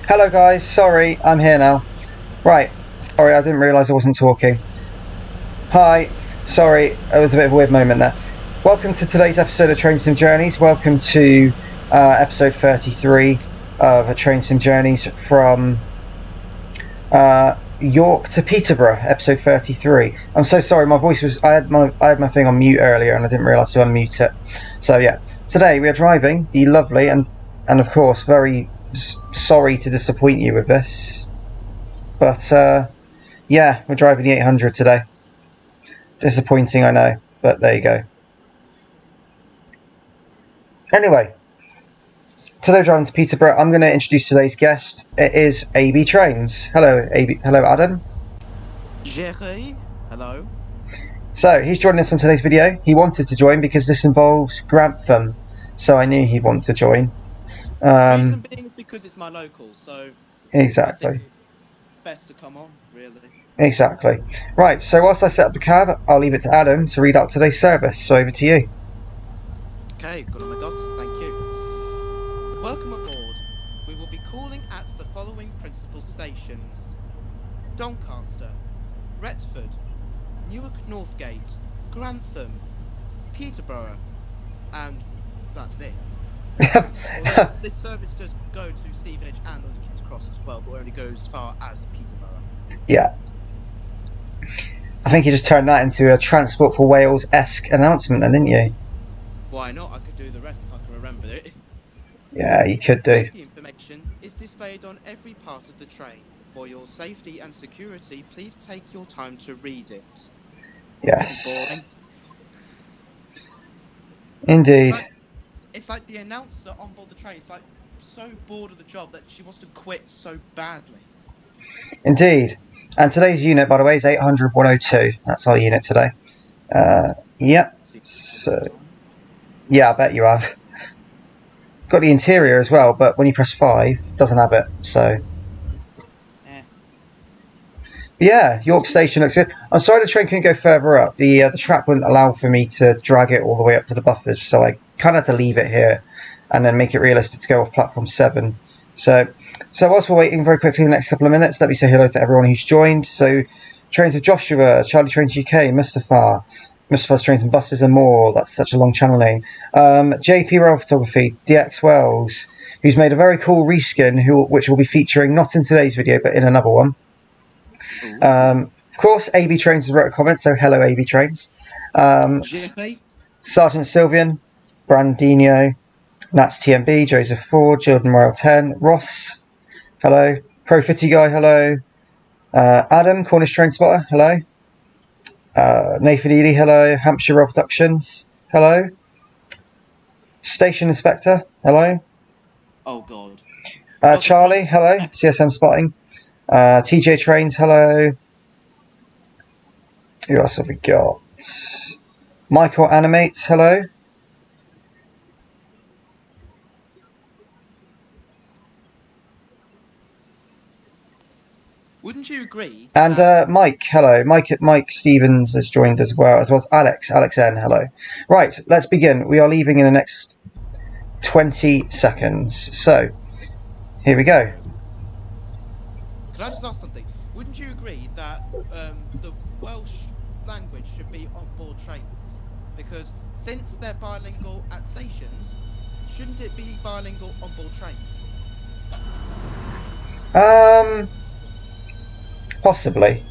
Hello guys, sorry, I'm here now. Right, sorry, I didn't realise I wasn't talking. Hi, sorry, it was a bit of a weird moment there. Welcome to today's episode of Train Sim Journeys. Welcome to episode 33 of Train Sim Journeys from York to Peterborough, episode 33. I'm so sorry, my voice was... I had my thing on mute earlier and I didn't realise to unmute it. So yeah, today we are driving the lovely and of course very sorry to disappoint you with this, but yeah, we're driving the 800 today. Disappointing, I know, but there you go. Anyway, today we're driving to Peterborough. I'm going to introduce today's guest. It is AB Trains. Hello, AB. Hello, Adam. Jerry, hello. So he's joining us on today's video. He wanted to join because this involves Grantham, so I knew he'd want to join. Reason being is because it's my local, so exactly. I think it's best to come on, really. Exactly. Right, so whilst I set up the cab, I'll leave it to Adam to read out today's service. So over to you. Okay, good on my God, thank you. Welcome aboard. We will be calling at the following principal stations: Doncaster, Retford, Newark Northgate, Grantham, Peterborough, and that's it. Although this service does go to Stevenage and London King's Cross as well, but only goes as far as Peterborough. Yeah. I think you just turned that into a Transport for Wales-esque announcement then, didn't you? Why not? I could do the rest if I can remember it. Yeah, you could do. Safety information is displayed on every part of the train. For your safety and security, please take your time to read it. Yes. Boring. Indeed. It's like the announcer on board the train. It's like so bored of the job that she wants to quit so badly. Indeed. And today's unit, by the way, is 800-102. That's our unit today. Yep. So, yeah, I bet you have. Got the interior as well, but when you press 5, it doesn't have it, so... Yeah, York Station looks good. I'm sorry the train couldn't go further up. The track wouldn't allow for me to drag it all the way up to the buffers, so I kind of had to leave it here and then make it realistic to go off platform 7. So whilst we're waiting very quickly in the next couple of minutes, let me say hello to everyone who's joined. So, Trains of Joshua, Charlie Trains UK, Mustafa's Trains and Buses and more. That's such a long channel name. JP Rail Photography, DX Wells, who's made a very cool reskin, which will be featuring not in today's video, but in another one. Of course, AB Trains has wrote a comment, so hello, AB Trains. Sergeant Sylvian, Brandino, Nats TMB, Joseph Ford, Jordan Royal 10, Ross, hello. Pro Fitty Guy, hello. Adam, Cornish Train Spotter, hello. Nathan Eady, hello. Hampshire Rail Productions, hello. Station Inspector, hello. Oh, God. Charlie, hello. CSM Spotting. TJ Trains, hello. Who else have we got? Michael Animates, hello. Wouldn't you agree? And Mike, hello. Mike Stevens has joined as well as Alex N, hello. Right, let's begin. We are leaving in the next 20 seconds. So, here we go. Can I just ask something? Wouldn't you agree that the Welsh language should be on board trains? Because since they're bilingual at stations, shouldn't it be bilingual on board trains? Possibly.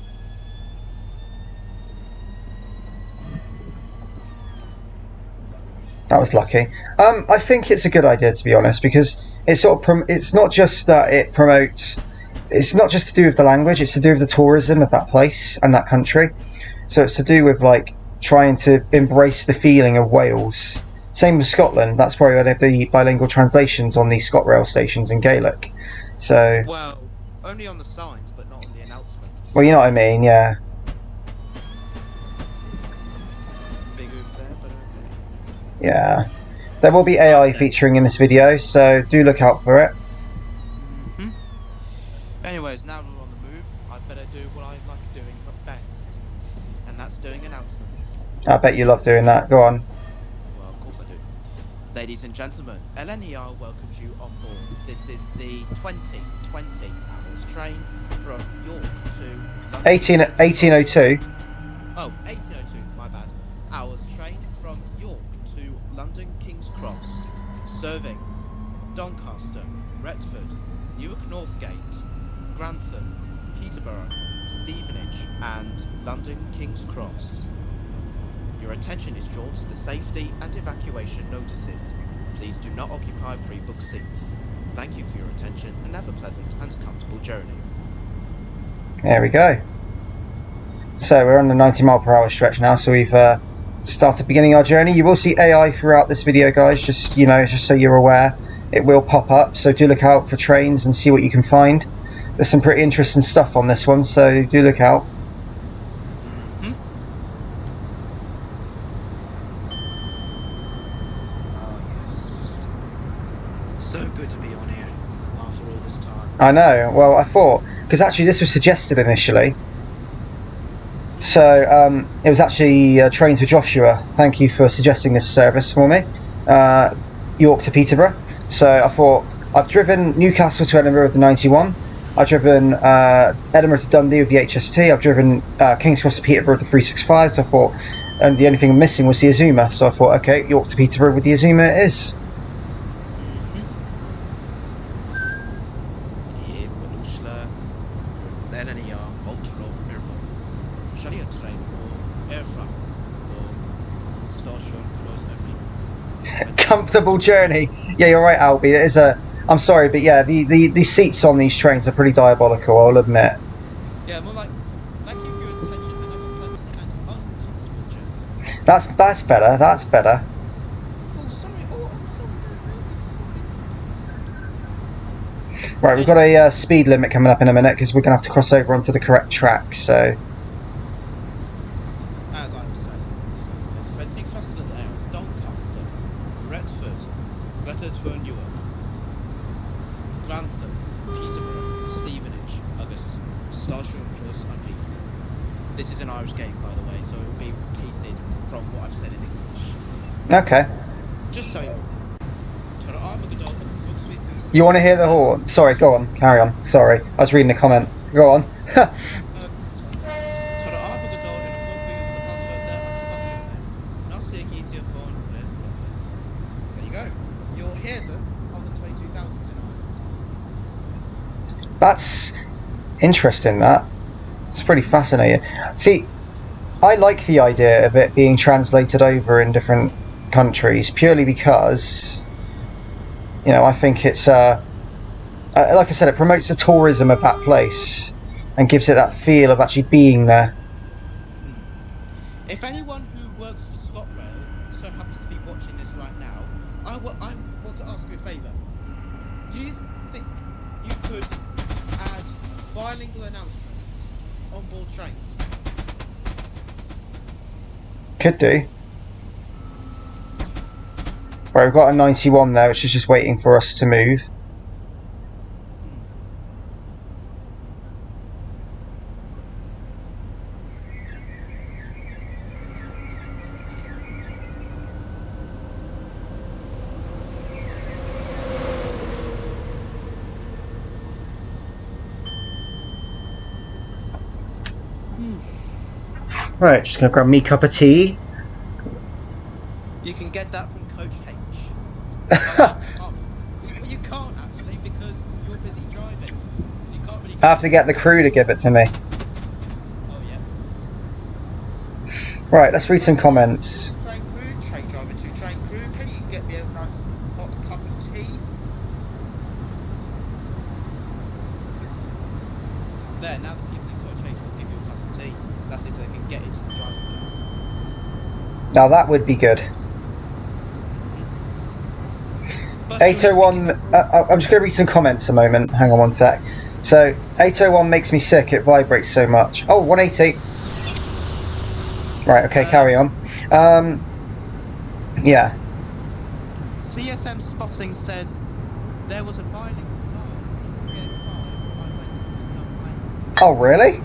That was lucky. I think it's a good idea, to be honest, because it's it's not just that it promotes. It's not just to do with the language, it's to do with the tourism of that place and that country. So it's to do with, like, trying to embrace the feeling of Wales. Same with Scotland, that's why they have the bilingual translations on the ScotRail stations in Gaelic. So... Well, only on the signs, but not on the announcements. Well, you know what I mean, yeah. Big oof there, but okay. Yeah. There will be AI featuring in this video, so do look out for it. Anyways, now we're on the move, I'd better do what I like doing best, and that's doing announcements. I bet you love doing that. Go on. Well, of course I do. Ladies and gentlemen, LNER welcomes you on board. This is the 2020 hours train from York to London. 1802. Oh, 1802, my bad. Hours train from York to London King's Cross, serving Doncaster, Retford, Newark Northgate, Grantham, Peterborough, Stevenage and London King's Cross. Your attention is drawn to the safety and evacuation notices. Please do not occupy pre-booked seats. Thank you for your attention and have a pleasant and comfortable journey. There we go. So we're on the 90 mile per hour stretch now, so we've started beginning our journey. You will see AI throughout this video, guys, just so you're aware. It will pop up, so do look out for trains and see what you can find. There's some pretty interesting stuff on this one, so do look out. So good to be on here after all this time. I know. Well, I thought, because actually this was suggested initially. So it was actually Trains with Joshua. Thank you for suggesting this service for me. York to Peterborough. So I thought, I've driven Newcastle to Edinburgh with the 91. I've driven Edinburgh to Dundee with the HST. I've driven King's Cross to Peterborough with the 365. So I thought, and the only thing I'm missing was the Azuma. So I thought, okay, York to Peterborough with the Azuma it is. Comfortable journey. Yeah, you're right, Albie. It is a. I'm sorry, but yeah, the seats on these trains are pretty diabolical, I'll admit. Yeah, more like, thank you for your attention and have a pleasant and uncomfortable journey. That's better. That's better. Oh, sorry. Oh, I'm sorry. Don't hurt me. Sorry. Right, we've got a speed limit coming up in a minute because we're going to have to cross over onto the correct track. So. As I was saying, expensive fossil air, Doncaster, Retford, to Newark, Grantham, Peterborough, Stevenage, August, Starshire and Close and Lee. This is an Irish game, by the way, so it will be repeated from what I've said in English. Okay. Just so you want to hear the horn? Sorry, go on, carry on. Sorry, I was reading the comment. Go on. That's interesting, that. It's pretty fascinating. See, I like the idea of it being translated over in different countries purely because, you know, I think it's, like I said, it promotes the tourism of that place and gives it that feel of actually being there. If anyone who works for ScotRail so happens to be watching this right now, I want to ask you a favour. Do you think you could add bilingual announcements on board trains? Could do. Right, we've got a 91 there, which is just waiting for us to move. Right, just gonna grab me a cup of tea. You can get that from Coach H. Well, you can't actually because you're busy driving. You can't really. I have to get the crew to give it to me. Oh yeah. Right, let's read some comments. Train crew, train driver to train crew. Can you get me a nice hot cup of tea? There, now the people in Coach H will give you a cup of tea. That's if they can get into the driving car. Now that would be good. 801, I'm just going to read some comments a moment. Hang on one sec. So, 801 makes me sick. It vibrates so much. Oh, 180. Right, okay, carry on. Yeah. CSM Spotting says there was a bilingual guard in 385 I went to Dublin. Oh, really?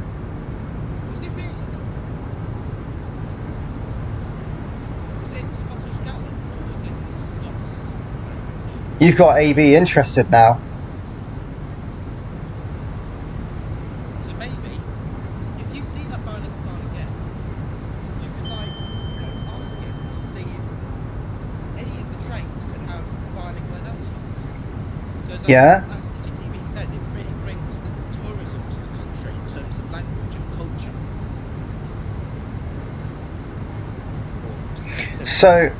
Was it really? Was it Scottish Gaelic or was it Scots? You've got AB interested now. So maybe, if you see that bilingual guy again, you can ask him to see if any of the trains could have bilingual announcements. Because as TV said, it really brings the tourism to the country in terms of language and culture. So,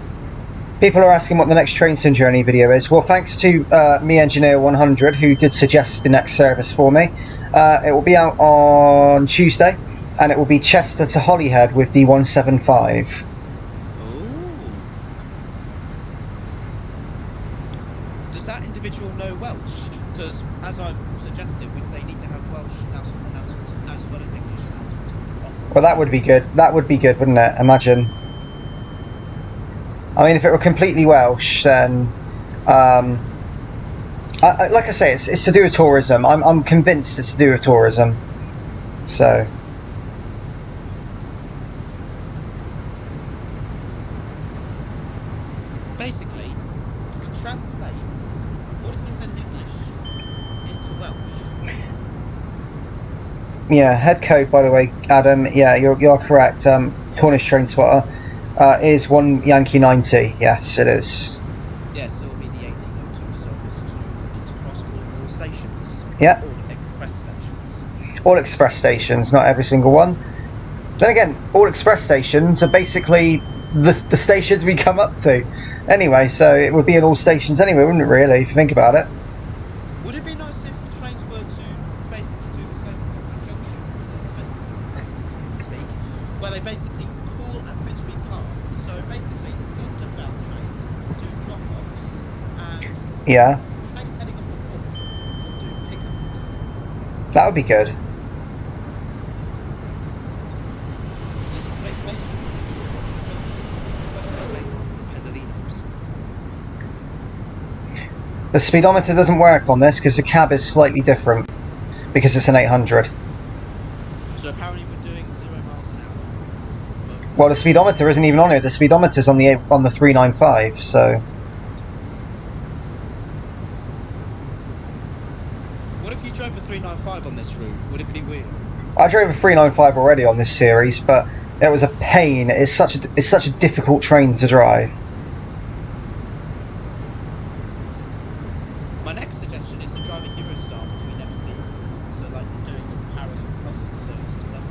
people are asking what the next train sim journey video is. Well, thanks to Me Engineer 100 who did suggest the next service for me. It will be out on Tuesday, and it will be Chester to Holyhead with the 175. Does that individual know Welsh? Because, as I suggested, they need to have Welsh announcements as well as English announcements. Well, that would be good. That would be good, wouldn't it? Imagine. I mean, if it were completely Welsh, then, like I say, it's to do with tourism. I'm convinced it's to do with tourism. So. Basically, you can translate what has been said in English into Welsh. Yeah, head code, by the way, Adam. Yeah, you're correct. Cornish train spotter. Is 1 Yankee 90, yes it is. Yes, so it'll be the 1802 service to King's Cross, all stations. Yeah. All express stations. All express stations, not every single one. Then again, all express stations are basically the stations we come up to. Anyway, so it would be in all stations anyway, wouldn't it really, if you think about it? Would it be nice if trains were to basically do the same conjunction, where they basically call at Fitzroy Park? So basically, London-bound trains do drop-offs, and yeah, train heading up north will do pickups. That would be good. This is basically what they do at Junction, West Coast Main Line, the Pedalinos. The speedometer doesn't work on this because the cab is slightly different, because it's an 800. So apparently we're doing 0 miles an hour. Well, the speedometer isn't even on it. The speedometer's on the 395. So. What if you drove a 395 on this route? Would it be weird? I drove a 395 already on this series, but it was a pain. It's such a difficult train to drive. My next suggestion is to drive a Eurostar between Epsom, so like you're doing the Paris or Brussels service to London.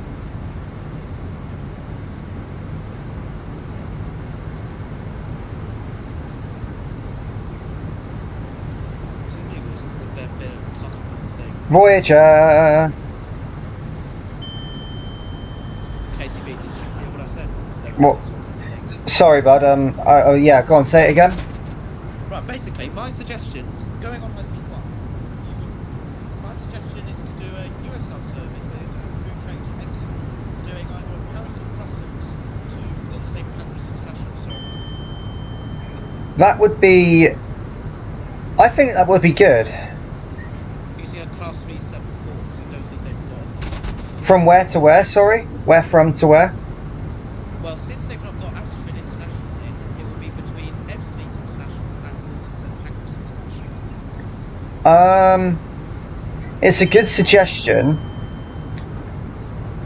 Voyager. KCB, did you hear what I said? What? Sorry, bud. Oh yeah. Go on. Say it again. Right. Basically, my suggestion, going on high speed one, my suggestion is to do a Eurostar service where you're doing a route change at Epsom, doing either a Paris or Brussels to, let's say, Paris International service. That would be. I think that would be good. Using a Class 374, because I don't think they've got. From where to where? Sorry, where from to where? Well, since they've not got Ashford International in, it will be between Ebbsfleet International and Wilton St Pancras International. It's a good suggestion.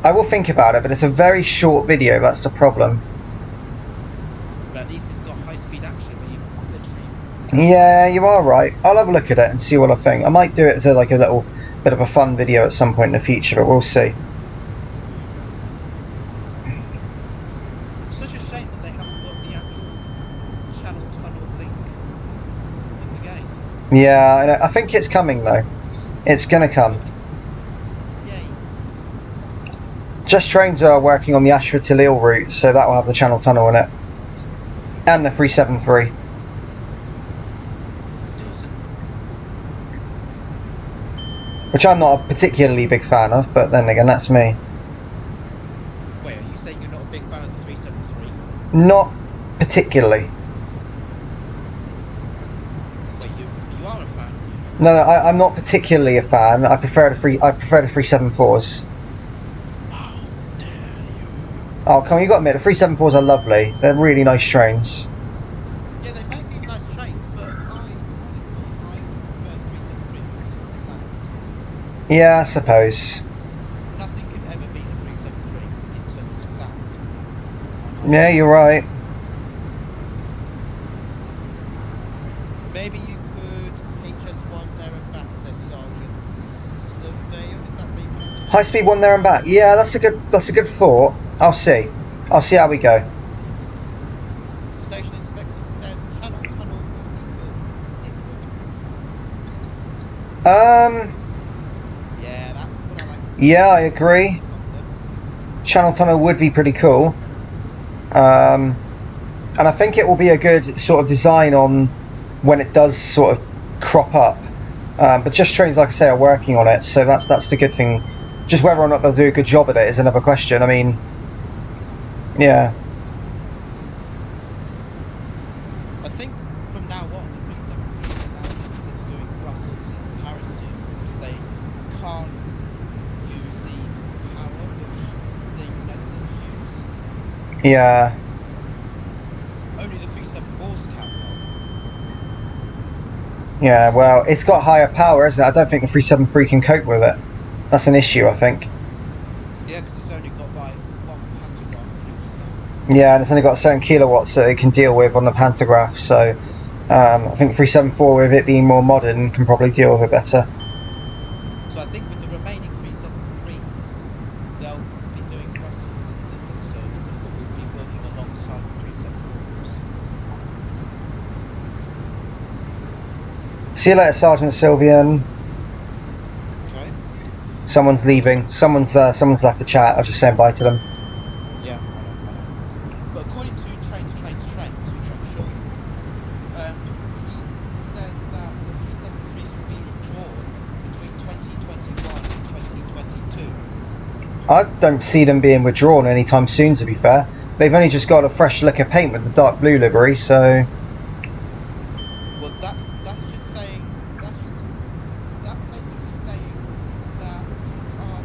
I will think about it, but it's a very short video. That's the problem. But at least it's got high-speed action where you literally. Yeah, you are right. I'll have a look at it and see what I think. I might do it as a little bit of a fun video at some point in the future, but we'll see. Such a shame that they haven't got the actual Channel Tunnel link in the game. Yeah, I think it's coming though. It's gonna come. Yay. Just Trains are working on the Ashford to Lille route, so that will have the Channel Tunnel in it. And the 373. Which I'm not a particularly big fan of, but then again, that's me. Wait, are you saying you're not a big fan of the 373? Not particularly. Wait, you are a fan? No, I'm not particularly a fan. I prefer the 374s. How dare you? Oh, come on, you got to admit, the 374s are lovely. They're really nice trains. Yeah, they may be nice trains, but I Yeah, I suppose. Nothing can ever beat a 373 in terms of sound. Yeah, you're right. Maybe you could HS1 there and back, says Sergeant Slovaean, if that's how you pronounce it. High speed one there and back. Yeah, that's a good thought. I'll see. I'll see how we go. Station Inspector says Channel Tunnel would be cool. It would. Yeah, that's what I like to see. Yeah, I agree. Channel Tunnel would be pretty cool. And I think it will be a good sort of design on when it does sort of crop up. But Just Trains, like I say, are working on it, so that's the good thing. Just whether or not they'll do a good job at it is another question. I mean, yeah. I think from now on, the 373 are now limited to doing Brussels and Paris services because they can't use the power which the Netherlands use. Yeah. Only the 374s can though. Yeah, well, it's got higher power, isn't it? I don't think the 373 can cope with it. That's an issue, I think. Yeah, because it's only got like one pantograph on each side. Yeah, and it's only got certain kilowatts that it can deal with on the pantograph, so I think 374, with it being more modern, can probably deal with it better. So I think with the remaining 373s, they'll be doing Brussels and London services, but we'll be working alongside the 374s. See you later, Sergeant Sylvian. Okay. Someone's leaving. Someone's left the chat. I'll just say bye to them. Yeah, I know. But according to Trains, which I'm sure it says that the 373s will be withdrawn between 2021 and 2022. I don't see them being withdrawn anytime soon, to be fair. They've only just got a fresh lick of paint with the dark blue livery, so... Well, that's just saying, that's basically saying that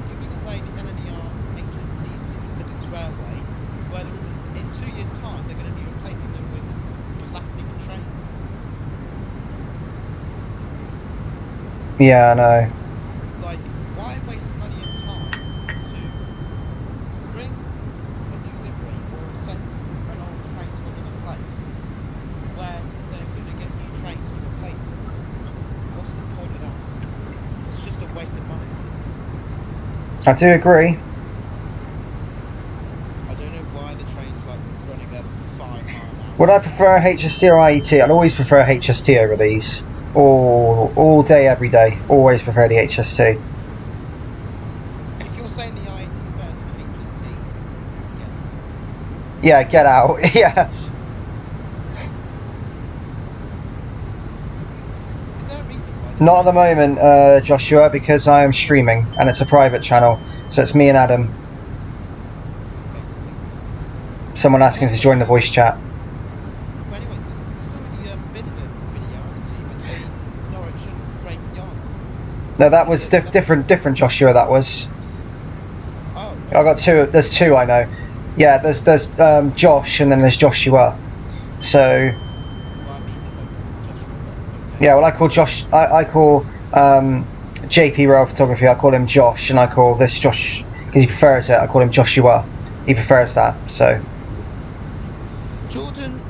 giving away the LNER HSTs to the Midlands Railway, where in 2 years' time they're going to be replacing them with plastic trains. Yeah, I know. Like, why waste money and time to bring a new livery or send an old train to another place where they're going to get new trains to replace them? What's the point of that? It's just a waste of money. I do agree. I don't know why the train's like running at 5 miles an hour. Would I prefer a HST or IET? I'd always prefer a HST over these. All day, every day. Always prefer the HST. If you're saying the IET is better than the HST, Yeah, get out. Yeah. is there a reason why? Not at the moment, Joshua, because I am streaming and it's a private channel, so it's me and Adam. Basically. Someone asking to join the voice chat. Well, anyways, there's already been a video, hasn't it, between Norwich and Great Yarmouth? No, that was different, Joshua. That was. Oh. I got two. There's two I know. Yeah, there's Josh and then there's Joshua. So Well, I mean, they're both Joshua, but okay. yeah, well I call Josh. I call JP Rail Photography. I call him Josh, and I call this Josh because he prefers it. I call him Joshua. He prefers that. So Jordan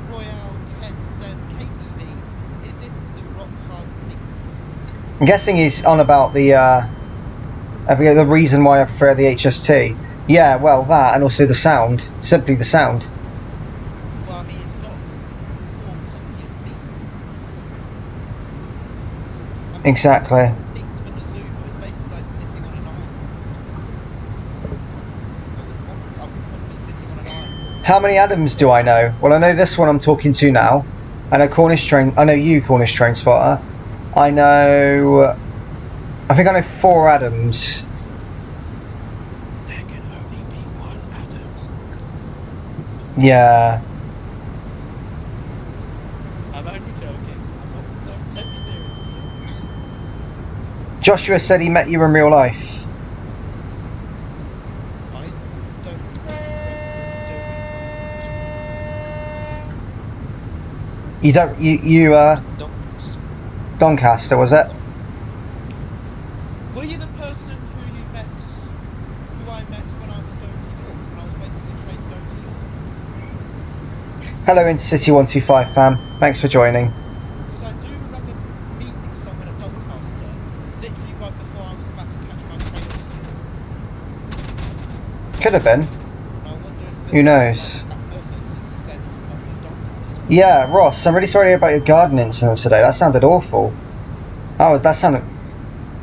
Royale 10 says, KTV, is it the rock hard seat? I'm guessing he's on about the reason why I prefer the HST. Yeah, well that and also the sound. Simply the sound. Well, I mean, it's got more comfier seats. I mean, Exactly. the seats of an Azuma is basically like sitting on an island. I would probably be sitting on an island. How many Adams do I know? Well, I know this one I'm talking to now. I know Cornish Train. I know you, Cornish Train Spotter. I know. I think I know 4 Adams. There can only be one Adam. Yeah. I'm only joking. Don't take me seriously. Joshua said he met you in real life. I don't You don't. You Doncaster. Doncaster, was it? person who I met when I was going to York, when I was waiting the train going to York. Hello, Intercity 125 fam. Thanks for joining. Because I do remember meeting someone at Doncaster, literally right before I was about to catch my train to York. Could have been. And I wonder if Who knows? that person since he said at Doncaster. Yeah, Ross, I'm really sorry about your garden incident today. That sounded awful. Oh, that sounded...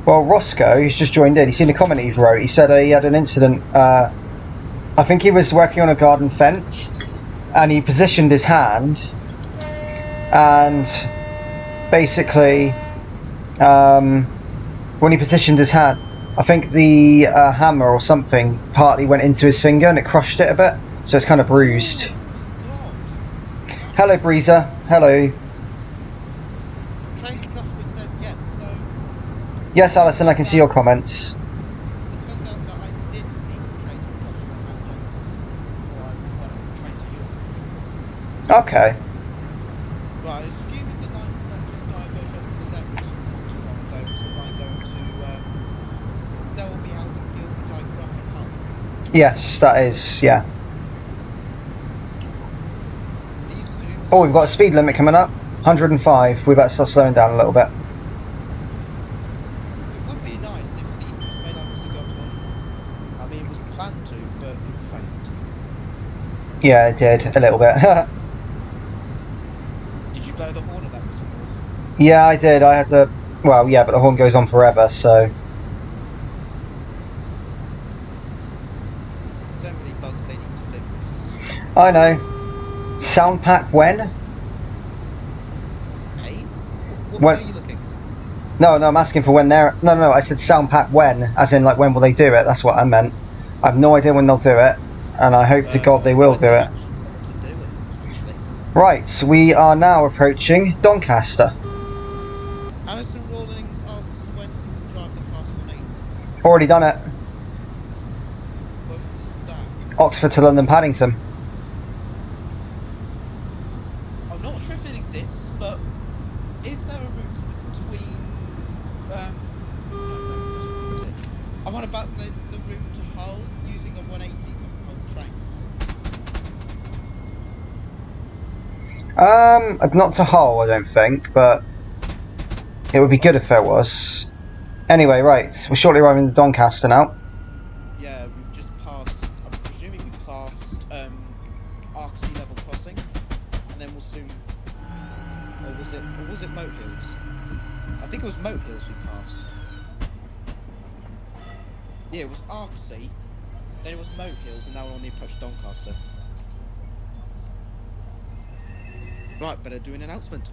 Well, Roscoe, who's just joined in, he's seen the comment he wrote. He said he had an incident. I think he was working on a garden fence, and he positioned his hand, and basically, when he positioned his hand, I think the hammer or something partly went into his finger, and it crushed it a bit, so it's kind of bruised. Hello, Breezer. Hello. Trace Joshua says yes, so Yes, Alison, I can see your comments. it turns out that I did meet Trace Joshua at Doncaster before I went on the train to York. Okay. Right, assuming the line that just diverged off to the left not too long ago was the line going to Selby, Alden, Guildford, Grafton, and Hull. Yes, that is, yeah. These zooms Oh, we've got a speed limit coming up. 105. We better start slowing down a little bit. It would be nice if the East Coast Main Line was to go to 100. I mean, it was planned to, but it failed. Yeah, it did. A little bit. Did you blow the horn at that whistle? Yeah, I did. I had to... Well, yeah, but the horn goes on forever, so... So many bugs they need to fix. I know. Sound pack when? Hey? What When- way are you looking? No, I'm asking for when they're... No, I said sound pack when. As in, like, when will they do it? That's what I meant. I have no idea when they'll do it. And I hope to God they will do it. To do it, actually. Right, so we are now approaching Doncaster. Alison Rawlings asks when you drive the Class 180. Already done it. When was that? Oxford to London Paddington. I'm not sure if it exists, but is there a route between... no, I'm on about the route to Hull using a 180 for Hull trains. Not to Hull, I don't think, but it would be good if there was. Anyway, right, we're shortly arriving in Doncaster now. Yeah, we've just passed, I'm presuming we passed Arksea level crossing, and then we'll soon... Or was it Moat Hills? I think it was Moat Hills we passed. Yeah, it was Arksea, then it was Moat Hills, and now we're on the approach to Doncaster. Right, better do an announcement.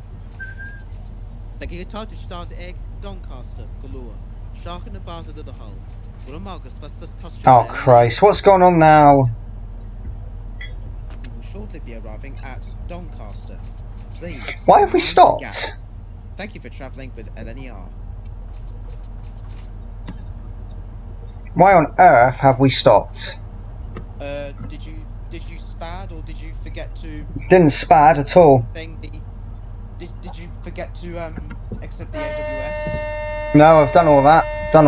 Begging a time to start egg, Doncaster, Galore. Shark in the Barter to the Hull. Oh Christ, what's going on now? We will shortly be arriving at Doncaster. Please. Why have we mind the stopped? gap. Thank you for travelling with LNER. Why on earth have we stopped? Did you spad or did you forget to Didn't spad at all. did you forget to accept the AWS? No, I've done all that. Then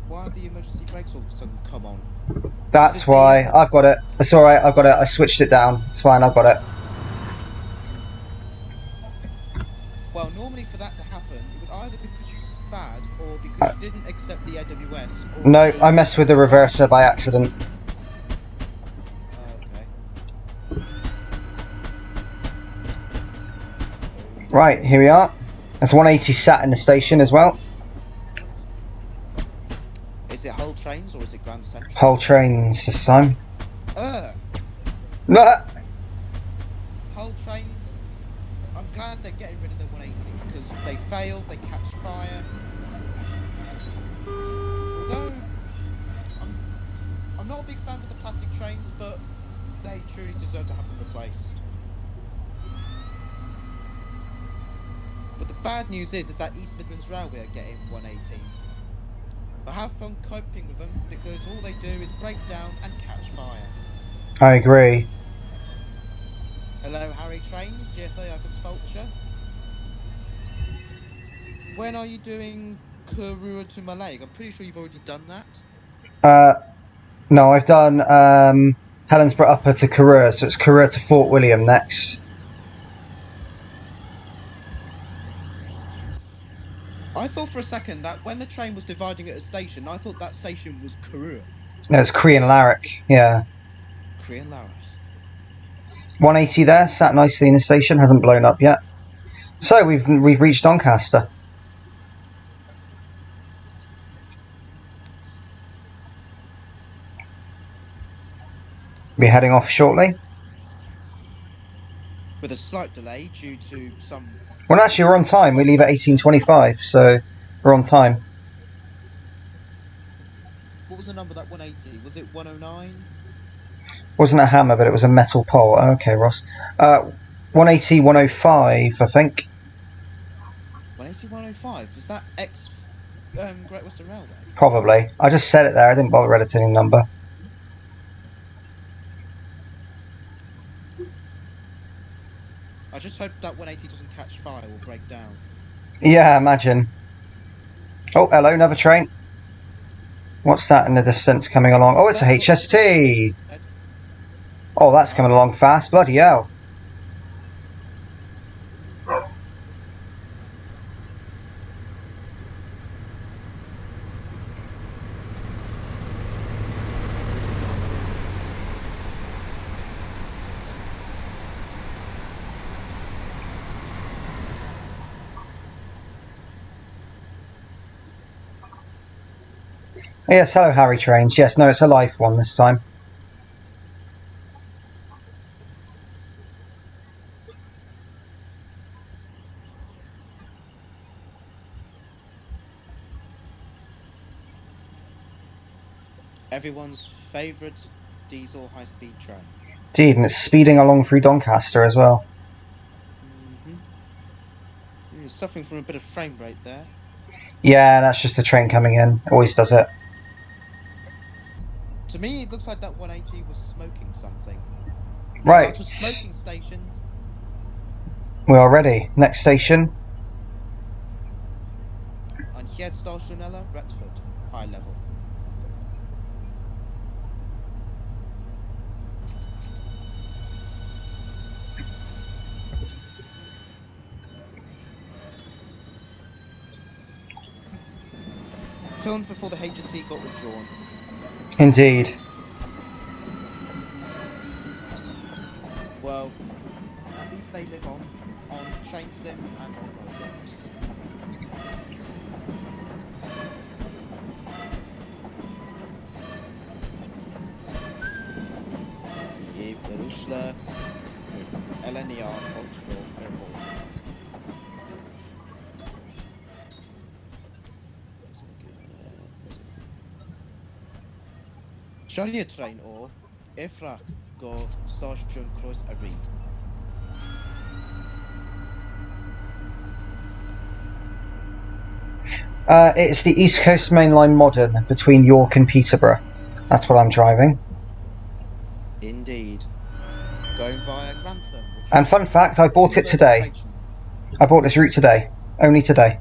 Why have the emergency brakes all of a sudden come on? That's why. I've got it. It's alright, I've got it. I switched it down. It's fine, I've got it. Well, normally for that to happen, it would either be because you spad or because you didn't accept the AWS. Or No, I messed with the reverser by accident. Okay. Right, here we are. There's 180 sat in the station as well. Is it Hull Trains or is it Grand Central? Hull trains this time. Hull Trains. I'm glad they're getting rid of the 180s because they fail, they catch fire. Although I'm not a big fan of the plastic trains, but they truly deserve to have them replaced. But the bad news is that East Midlands Railway are getting 180s. But have fun coping with them because all they do is break down and catch fire. I agree. Hello, Harry Trains, GFA August Vulture. When are you doing Kourou to Malay? I'm pretty sure you've already done that. No, I've done Helensburgh Upper to Kourou, so it's Kourou to Fort William next. I thought for a second that when the train was dividing at a station, I thought that station was Kourou. No, it's Cree and Larrick, yeah. Cree and Larrick. 180 there, sat nicely in the station, hasn't blown up yet. So we've reached Doncaster. Be heading off shortly. With a slight delay due to some... Well, actually, we're on time. We leave at 18:25, so we're on time. What was the number, that 180? Was it 109? Wasn't a hammer, but it was a metal pole. Oh, okay, Ross. 180, 105, I think. 180, 105? Was that ex Great Western Railway? Probably. I just said it there. I didn't bother editing the number. I just hope that 180 doesn't catch fire or break down. Yeah, imagine. Oh, hello, another train. What's that in the distance coming along? Oh, it's a HST. Oh, that's coming along fast. Bloody hell. Yes, hello, Harry Trains. Yes, no, it's a live one this time. Everyone's favourite diesel high-speed train. Indeed, and it's speeding along through Doncaster as well. You're suffering from a bit of frame rate there. Yeah, that's just a train coming in. Always does it. To me, it looks like that 180 was smoking something. Right. To smoking stations. We are ready. Next station. And here at Stationella, Retford, high level. Filmed before the HSC got withdrawn. Indeed. Well, at least they live on train sim and on roadworks. Peterborough, LNER Azuma Charlie train or Efrak go station cross Ari. It's the East Coast Main Line Modern between York and Peterborough. That's what I'm driving. Indeed. Going via Grantham. And fun fact, I bought it today. I bought this route today. Only today.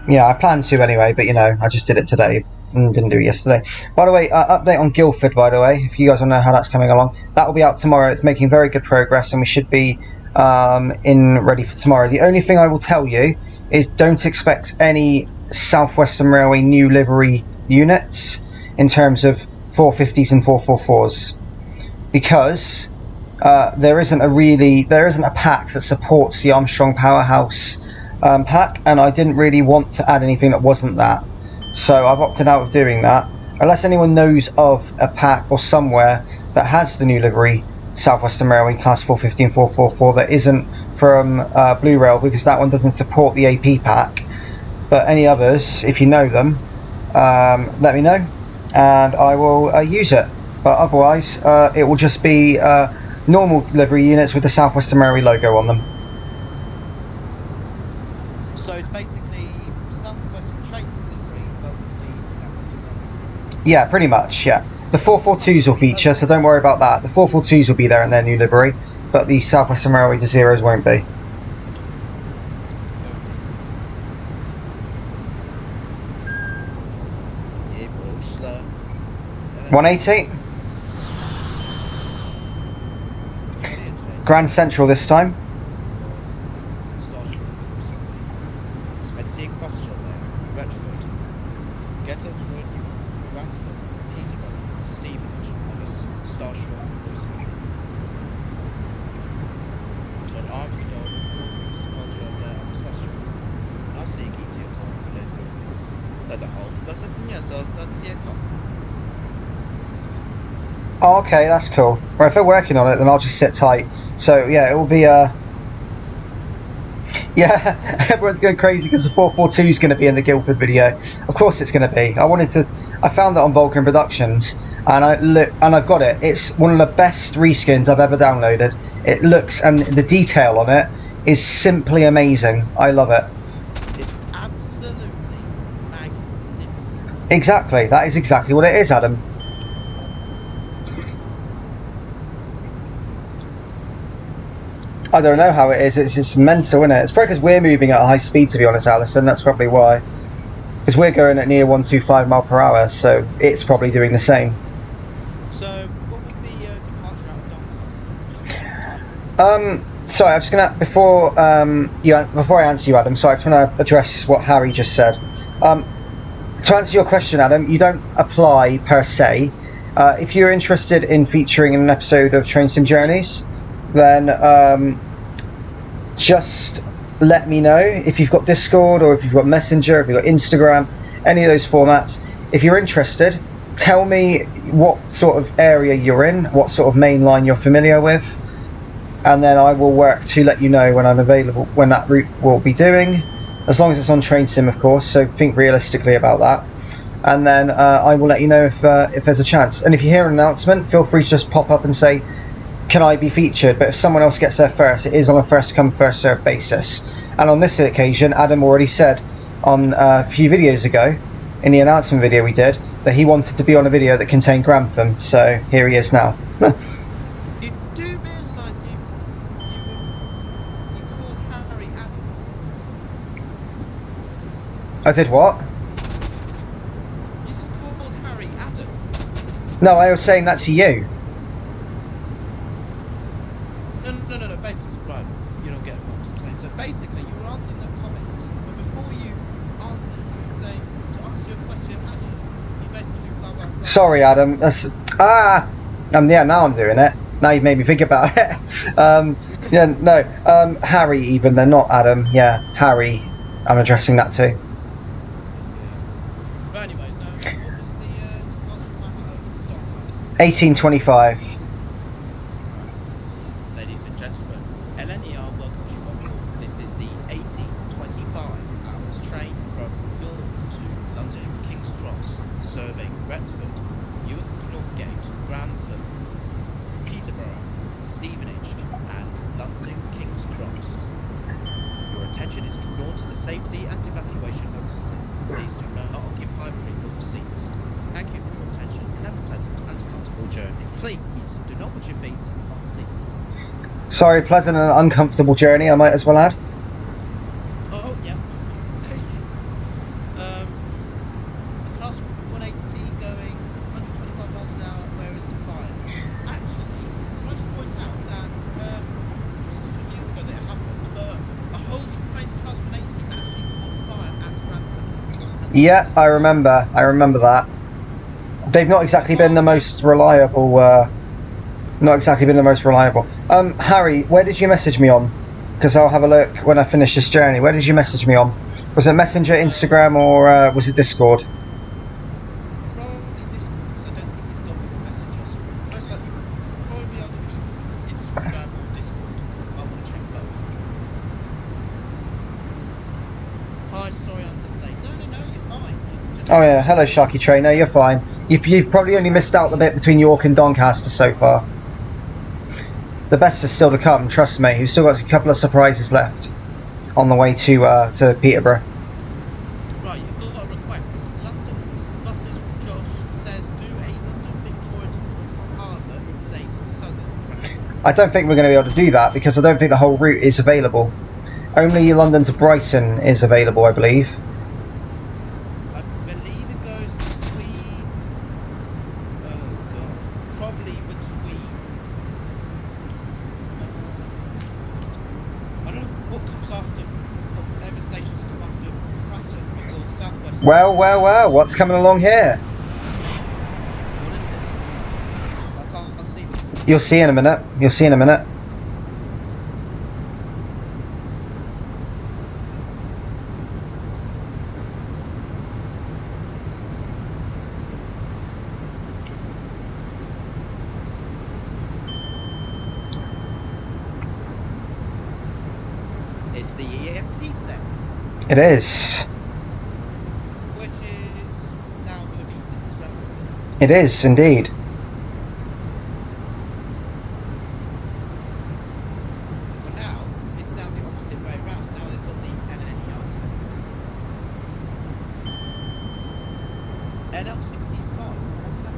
Yeah, I planned to anyway, but you know, I just did it today and didn't do it yesterday. By the way, update on Guildford, by the way, if you guys want to know how that's coming along. That will be out tomorrow. It's making very good progress and we should be ready for tomorrow. The only thing I will tell you is don't expect any South Western Railway new livery units in terms of 450s and 444s. Because there isn't a pack that supports the Armstrong Powerhouse pack, and I didn't really want to add anything that wasn't that, so I've opted out of doing that unless anyone knows of a pack or somewhere that has the new livery South Western Railway Class 450 and 444 that isn't from Blue Rail, because that one doesn't support the AP pack. But any others, if you know them, let me know and I will use it. But otherwise it will just be normal livery units with the South Western Railway logo on them. So it's basically South Western Trains livery, but with the South Western Railway. Yeah, pretty much, yeah. The 442s will feature, so don't worry about that. The 442s will be there in their new livery, but the South Western Railway to Zeros won't be. slur. 180. Grand Central this time. Spencer Foster there, Retford. Retford, Grantham, Peterborough, Stevenage, Hollis, Starshore, Rosemary. Turn Armador, Spolger there, Starshore. Nasiki to Let the whole does it let's see a cop. Oh, okay, that's cool. Right, if they're working on it, then I'll just sit tight. So yeah, it will be yeah, everyone's going crazy because the 442 is going to be in the Guildford video. Of course it's going to be. I found it on Vulcan Productions, and I've got it. It's one of the best reskins I've ever downloaded. It looks, and the detail on it is simply amazing. I love it. It's absolutely magnificent. Exactly, that is exactly what it is, Adam. I don't know how it is. It's mental, isn't it? It's probably because we're moving at a high speed, to be honest, Alison. That's probably why. Because we're going at near 125 mile per hour, so it's probably doing the same. So, what was the departure out of Doncaster? Sorry, I'm just gonna before I answer you, Adam. Sorry, I just want to address what Harry just said. To answer your question, Adam, you don't apply per se. If you're interested in featuring in an episode of Train Sim Journeys, then just let me know. If you've got Discord, or if you've got Messenger, if you've got Instagram, any of those formats, if you're interested, tell me what sort of area you're in, what sort of main line you're familiar with, and then I will work to let you know when I'm available, when that route will be doing, as long as it's on Train Sim, of course, so think realistically about that. And then I will let you know if there's a chance. And if you hear an announcement, feel free to just pop up and say, can I be featured? But if someone else gets there first, it is on a first come first served basis. And on this occasion, Adam already said on a few videos ago, in the announcement video we did, that he wanted to be on a video that contained Grantham, so here he is now. You do realise you called Harry Adam? I did what? You just called Harry Adam? No, I was saying that to you. No, basically, right, you don't get what I'm saying. So basically, you were answering that comment, but before you answer, you say, to answer your question, Adam, you basically do blah, blah, blah. Sorry, Adam. Yeah, now I'm doing it. Now you've made me think about it. Yeah, no, Harry even, they're not Adam. Yeah, Harry, I'm addressing that too. But anyways, what was the departure time of Doncaster? 1825. Ladies and gentlemen, LNER welcomes you on board. This is the 1825 hours train from York to London King's Cross, serving Retford, Newark Northgate, Grantham, Peterborough, Stevenage, and London King's Cross. Your attention is drawn to the safety and evacuation notices. Please do not occupy pre-booked seats. Thank you for your attention and have a pleasant and comfortable journey. Please do not put your feet on seats. Sorry, pleasant and uncomfortable journey, I might as well add. Oh, yeah, mistake. Class 180 going 125 miles an hour, where is the fire? Actually, can I just point out that it was a couple of years ago that it happened, but a whole train's class 180 actually caught fire at Grantham. Yeah, I remember that. They've not exactly been the most reliable, Harry, where did you message me on? Because I'll have a look when I finish this journey. Where did you message me on? Was it Messenger, Instagram, or was it Discord? Probably Discord, because I don't think he's got your messenger, so most likely probably other people, Instagram or Discord. I want to check both. Hi, sorry I'm late. No, you're fine. Oh yeah, hello Sharky Trainer, you're fine. You've probably only missed out the bit between York and Doncaster so far. The best is still to come, trust me. We've still got a couple of surprises left on the way to Peterborough. Right, you've got a request. London's buses, Josh says, do a London Victoria to Harbour. It says Southern. I don't think we're going to be able to do that because I don't think the whole route is available. Only London to Brighton is available, I believe. I believe it goes between Well, well, well, what's coming along here? What is this? I can't see this. You'll see in a minute. You'll see in a minute. It's the EMT set, It is. which is now movie Smith's Retford. It is, indeed. But now, it's now the opposite way around. Now they've got the LNER set. NL65, what's that?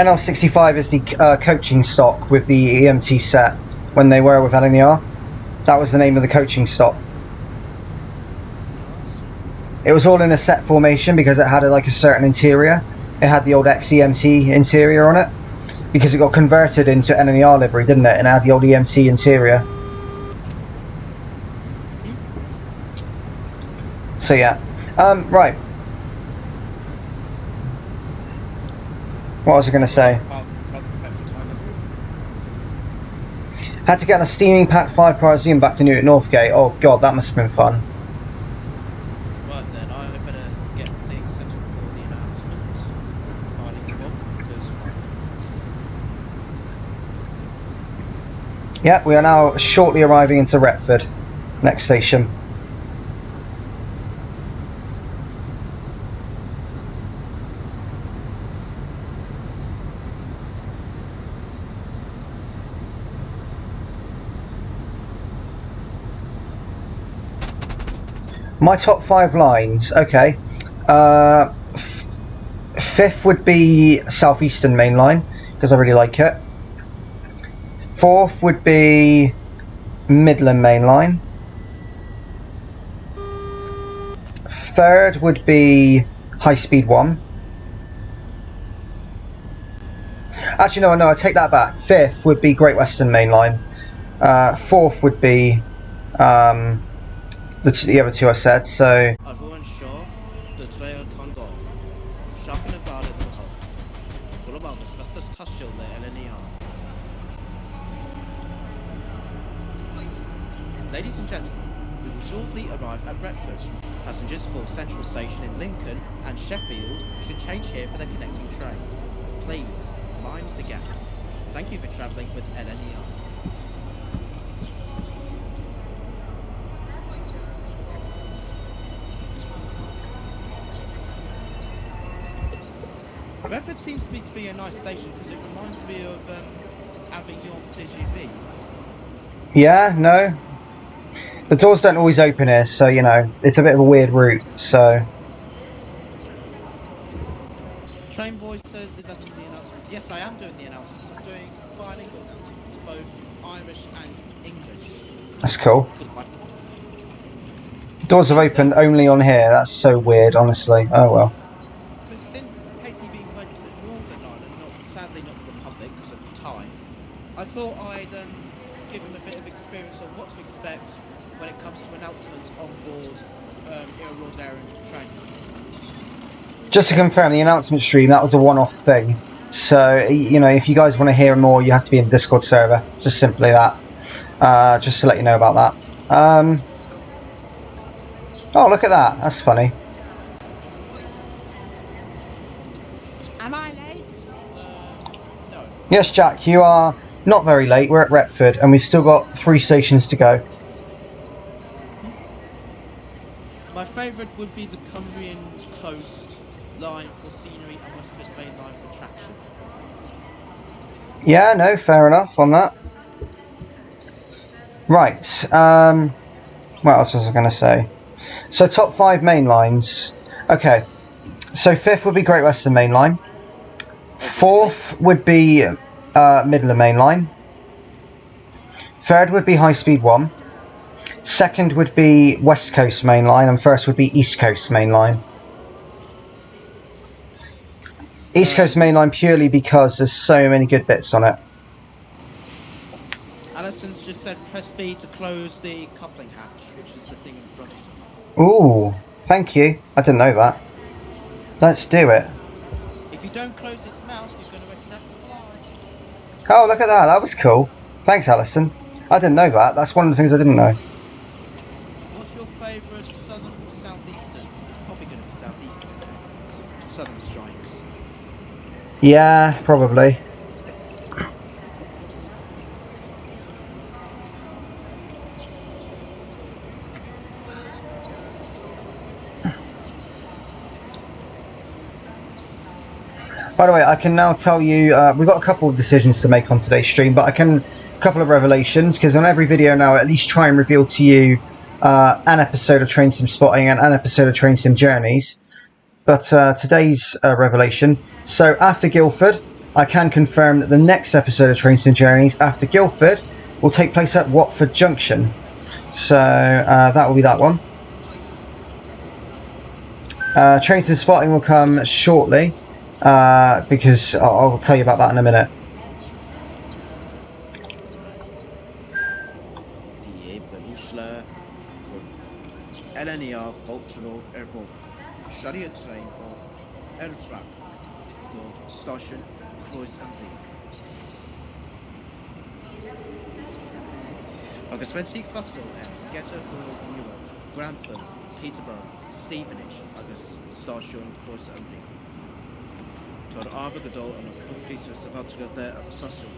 NL65 is the coaching stock with the EMT set when they were with LNER. That was the name of the coaching stock. Nice. It was all in a set formation because it had like a certain interior. It had the old XEMT interior on it because it got converted into LNER livery, didn't it? And it had the old EMT interior. So yeah. Right. What was I going to say? Well, Retford High Level. Had to get on a steaming packed 5-car Zoom back to Newark Northgate. Oh god, that must have been fun. Right then, I better get things settled for the announcement regarding the bomb, because Yeah, we are now shortly arriving into Retford. Next station. My top 5 lines, okay. Fifth would be Southeastern Main Line, because I really like it. Fourth would be Midland Main Line. Third would be High Speed 1. Actually, no, I take that back. Fifth would be Great Western Main Line. Fourth would be the other two I said, so... Everyone sure the trail kan gå. Shopping about it the whole. What about this fastest touch till the LNER? Ladies and gentlemen, we will shortly arrive at Retford. Passengers for Central Station in Lincoln and Sheffield should change here for the connecting train. Please, mind the gap. Thank you for travelling with LNER. Retford seems to be a nice station because it reminds me of Avignon DGV. Yeah, no. The doors don't always open here, so, you know, it's a bit of a weird route, so... Train boy says, is that in the announcements? Yes, I am doing the announcements. I'm doing bilingual announcements, both Irish and English. That's cool. Goodbye. Doors have opened only on here, that's so weird, honestly. Oh well. Because since KTV went to Northern Ireland, sadly not the Republic because of time, I thought I'd give them a bit of experience on what to expect when it comes to announcements on board Irregular trains. Just to confirm, the announcement stream, that was a one-off thing. So, you know, if you guys want to hear more, you have to be in the Discord server. Just simply that. Just to let you know about that. Oh, look at that. That's funny. Am I late? No. Yes, Jack, you are not very late. We're at Retford, and we've still got 3 stations to go. My favourite would be the Cumbrian Coast line for scenery and West Coast Main line for traction. Yeah, no, fair enough on that. Right, what else was I going to say? So, top 5 main lines. Okay, so 5th would be Great Western Main Line. 4th would be Midland Main Line. 3rd would be High Speed 1. 2nd would be West Coast Main Line, and 1st would be East Coast Main Line. East Coast Main Line purely because there's so many good bits on it. Alison's just said press B to close the coupling hatch, which is the thing in front. Ooh, Thank you. I didn't know that. Let's do it. If you don't close its mouth, you're going to attract fly. Oh, look at that. That was cool. Thanks, Alison. I didn't know that. That's one of the things I didn't know. What's your favourite southern or southeastern? It's probably going to be southeastern, isn't it? Because of southern strikes. Yeah, probably. By the way, I can now tell you, we've got a couple of decisions to make on today's stream, but a couple of revelations, because on every video now, I at least try and reveal to you an episode of Train Sim Spotting and an episode of Train Sim Journeys. But today's revelation, so after Guildford, I can confirm that the next episode of Train Sim Journeys after Guildford will take place at Watford Junction. So that will be that one. Train Sim Spotting will come shortly. Because I'll tell you about that in a minute. Die Benuschler, LNER Voltero Airport, Chariot Train or Airfrag, go Station, Kreuz am Ring. Agus when Sieg Fostel Getter Newark, Grantham, Peterborough, Stevenage, agus Station Kreuz am Ring. Tor aber gadol an full feature of there at the station.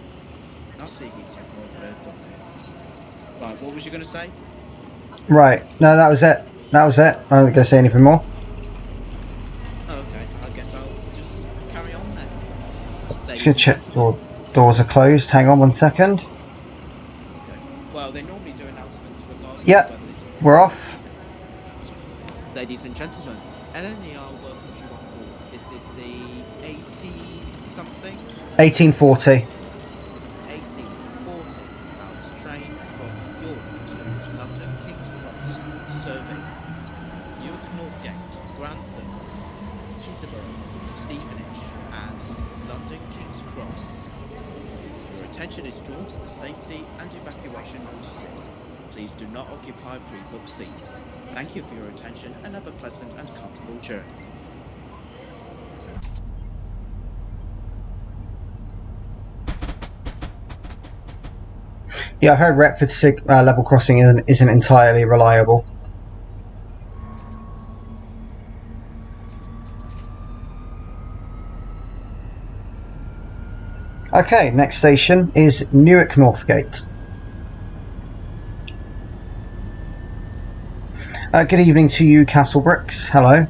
Now see it Right, what was you going to say? Right, no, that was it. That was it. I wasn't going to say anything more. Okay, I guess I'll just carry on then. Just going to check doors are closed. Hang on 1 second. Okay. Well, they normally do announcements regardless. Yep, we're off. Ladies and gentlemen, LNER welcomes you on board. This is the 80-something? 1840. 1840 hours train from York to London King's Cross, serving Newark Northgate, Grantham, Peterborough, Stevenage and London King's Cross. Your attention is drawn to the safety and evacuation notices. Please do not occupy pre-booked seats. Thank you for your attention and have a pleasant and comfortable journey. Yeah, I heard Retford level crossing isn't entirely reliable. Okay, next station is Newark Northgate. Good evening to you, Castlebricks. Hello.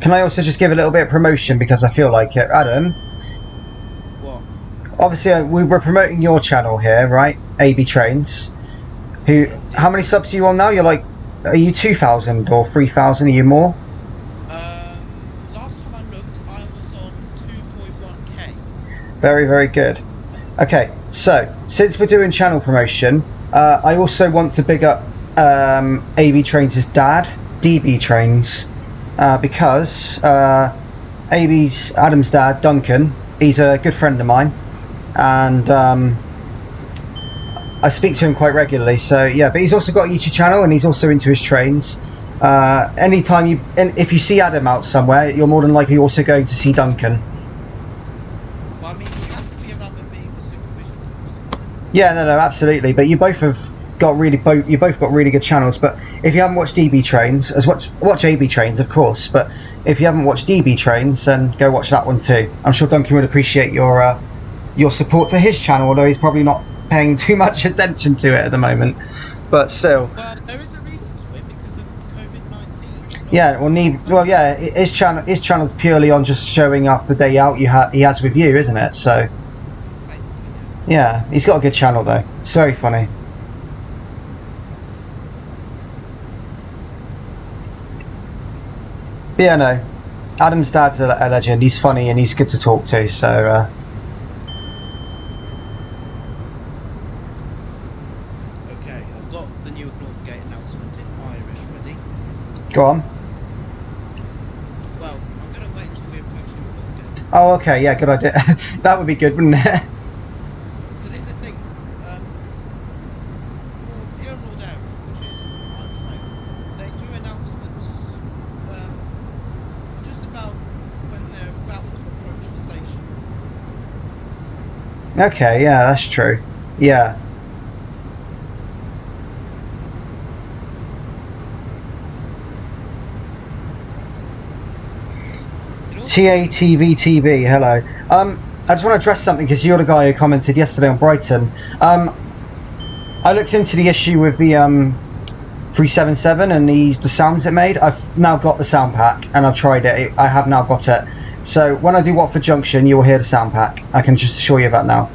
Can I also just give a little bit of promotion because I feel like it? Adam? What? Obviously, we were promoting your channel here, right? AB Trains. How many subs are you on now? Are you 2,000 or 3,000? Are you more? Last time I looked, I was on 2.1k. Very, very good. Okay, so since we're doing channel promotion, I also want to big up AB Trains' dad, DB Trains, because Adam's dad, Duncan, he's a good friend of mine, and I speak to him quite regularly. So yeah, but he's also got a YouTube channel, and he's also into his trains. If you see Adam out somewhere, you're more than likely also going to see Duncan. Well, I mean, he has to be around with me for supervision purposes. Yeah, no, absolutely. But you both got really good channels. But if you haven't watched DB Trains, watch AB Trains, of course. But if you haven't watched DB Trains, then go watch that one too. I'm sure Duncan would appreciate your support to his channel, although he's probably not paying too much attention to it at the moment. But still. Well, there is a reason to it because of COVID-19. Yeah, his channel's purely on just showing off the day out he has with you, isn't it? So. Basically, yeah, he's got a good channel though. It's very funny. But yeah, no. Adam's dad's a legend. He's funny and he's good to talk to. So. Okay, I've got the Newark Northgate announcement in Irish ready. Go on. Well, I'm going to wait until we approach Newark Northgate. Oh, okay, yeah, good idea. That would be good, wouldn't it? Because it's a thing. For Earnroyd area, which is our train, they do announcements just about when they're about to approach the station. Okay, yeah, that's true. Yeah. TATVTV, hello. I just want to address something because you're the guy who commented yesterday on Brighton. I looked into the issue with the 377 and the sounds it made. I've now got the sound pack and I've tried it. I have now got it. So when I do Watford Junction, you will hear the sound pack. I can just assure you of that now.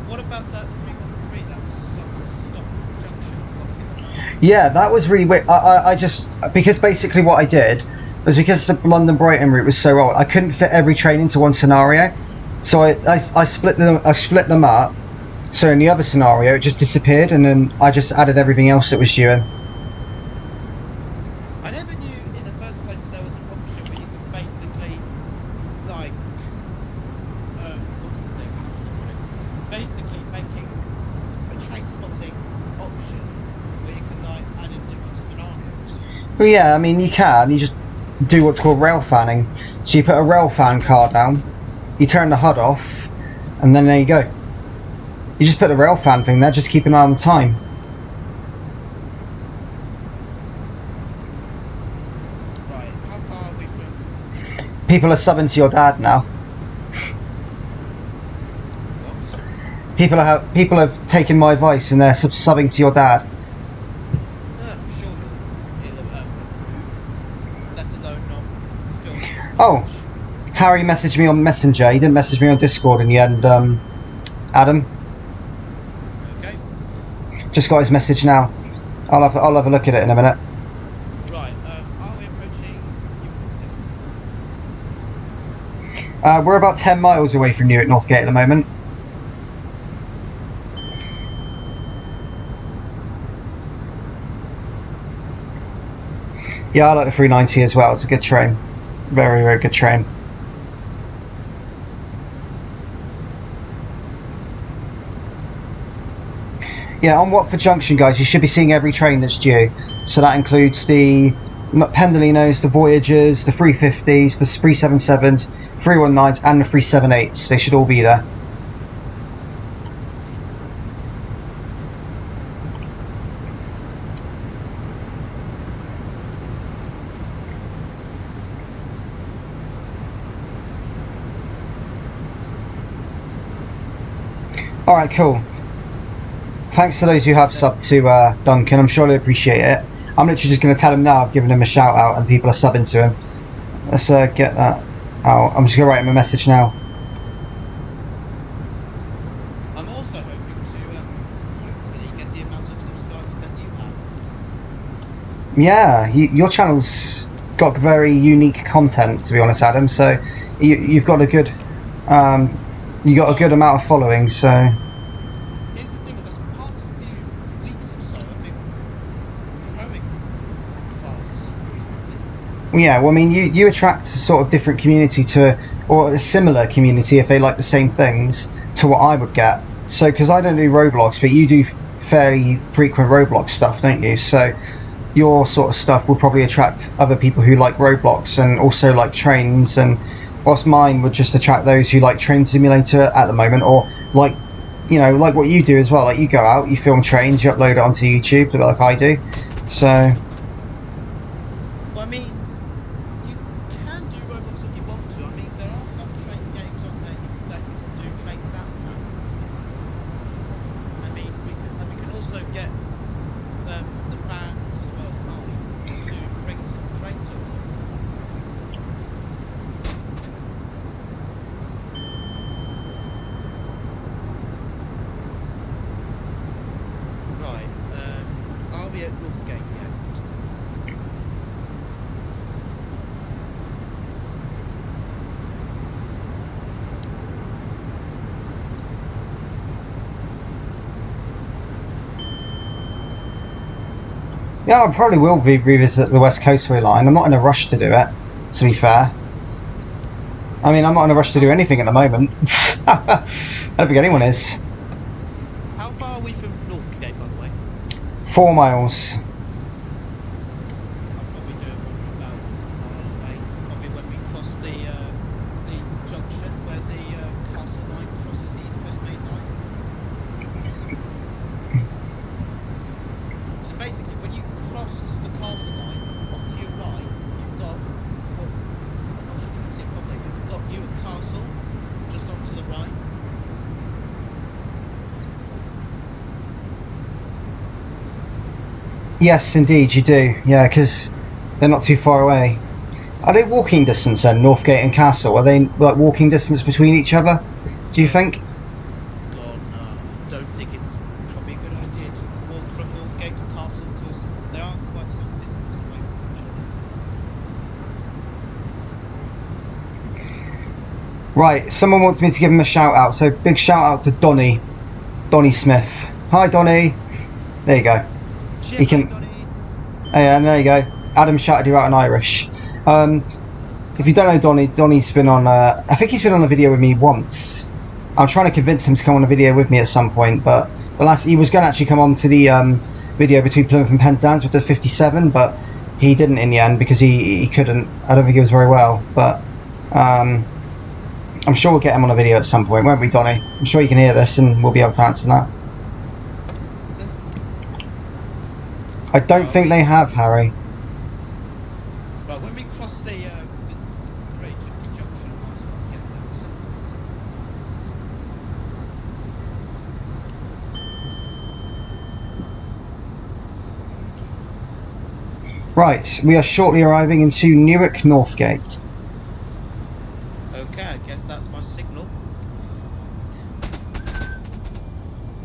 What about that 313 that stopped at Junction? Yeah, that was really weird. I just, because basically what I did was because the London-Brighton route was so old, I couldn't fit every train into one scenario. So I split them up. So in the other scenario, it just disappeared, and then I just added everything else that was due in. I never knew in the first place that there was an option where you could basically, like, what's the thing? Basically making a train spotting option where you can like add in different scenarios. Well, yeah, I mean you can. You just do what's called rail fanning. So you put a rail fan car down, you turn the HUD off, and then there you go. You just put the rail fan thing there, just keep an eye on the time. Right, how far are we from... People are subbing to your dad now. What? People have taken my advice and they're subbing to your dad. I'm sure he'll approve, let alone not film as Oh, much. Harry messaged me on Messenger. He didn't message me on Discord in the end, Adam. Okay. Just got his message now. I'll have a look at it in a minute. Right, are we approaching Newark? We're about 10 miles away from Newark Northgate at the moment. Yeah, I like the 390 as well. It's a good train. Very, very good train. Yeah, on Watford Junction, guys, you should be seeing every train that's due. So that includes the Pendolinos, the Voyagers, the 350s, the 377s, 319s, and the 378s. They should all be there. Alright, cool. Thanks to those who have subbed to Duncan. I'm sure they appreciate it. I'm literally just going to tell him now I've given him a shout out and people are subbing to him. Let's get that out. I'm just going to write him a message now. I'm also hoping to hopefully get the amount of subscribers that you have. Yeah, your channel's got very unique content, to be honest, Adam. So you've got a good amount of following. So. Here's the thing: the past few weeks or so, I've been growing fast recently. Yeah, well, I mean, you attract a sort of different community or a similar community if they like the same things to what I would get. So, because I don't do Roblox, but you do fairly frequent Roblox stuff, don't you? So, your sort of stuff would probably attract other people who like Roblox and also like trains, and whilst mine would just attract those who like Train Simulator at the moment, or like, you know, like what you do as well. Like you go out, you film trains, you upload it onto YouTube, like I do. So. Well, I mean, you can do Roblox if you want to. I mean, there are some train games on there that you can do trains outside. I mean, we can also get the fans as well as Molly to bring some trains over. Right, are we at Northgate yet? Yeah, I probably will revisit the West Coastway line. I'm not in a rush to do it, to be fair. I mean, I'm not in a rush to do anything at the moment. I don't think anyone is. How far are we from Northgate, by the way? 4 miles. I'll probably do it when we're about a mile away. Probably when we cross the junction where the castle line crosses the East Coast Main Line. So basically, when you cross the castle line, onto your right, you've got, well, I'm not sure if you can see it properly, but you've got Newark Castle just onto the right. Yes, indeed, you do. Yeah, because they're not too far away. Are they walking distance then, Northgate and Castle? Are they like walking distance between each other, do you think? God, no. Don't think it's probably a good idea to walk from Northgate to Castle because they are quite some distance away from each other. Right, someone wants me to give him a shout out, so big shout out to Donny Smith. Hi Donny. There you go. Cheers, He can. Donny. And there you go. Adam shouted you out in Irish. If you don't know Donny's been on. I think he's been on a video with me once. I'm trying to convince him to come on a video with me at some point, but he was going to actually come on to the video between Plymouth and Penzance with the 57, but he didn't in the end because he couldn't. I don't think he was very well, but I'm sure we'll get him on a video at some point, won't we, Donny? I'm sure you can hear this and we'll be able to answer that. I don't think they have, Harry. Right, when we cross the bridge at the junction, I might as well get an answer. Right, we are shortly arriving into Newark Northgate. Okay, I guess that's my signal.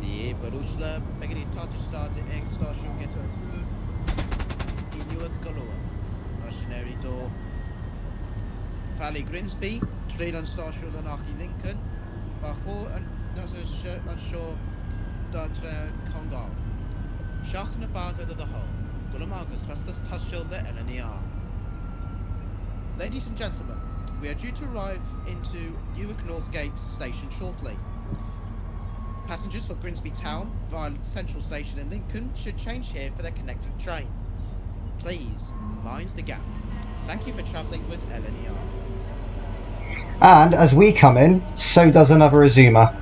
Die Barusla, Megani Tata started Egg Station get to in Newark Galore. Machinery door. Valley Grimsby, Trade on Station and Archie Lincoln. Bajo and unsure Datra Congal. Shock and a bars out of the hole. Gulamagus fastest touchshield the LNER. Ladies and gentlemen, we are due to arrive into Newark Northgate station shortly. Passengers for Grimsby Town via Central Station in Lincoln should change here for their connecting train. Please mind the gap. Thank you for travelling with LNER. And as we come in, so does another Azuma.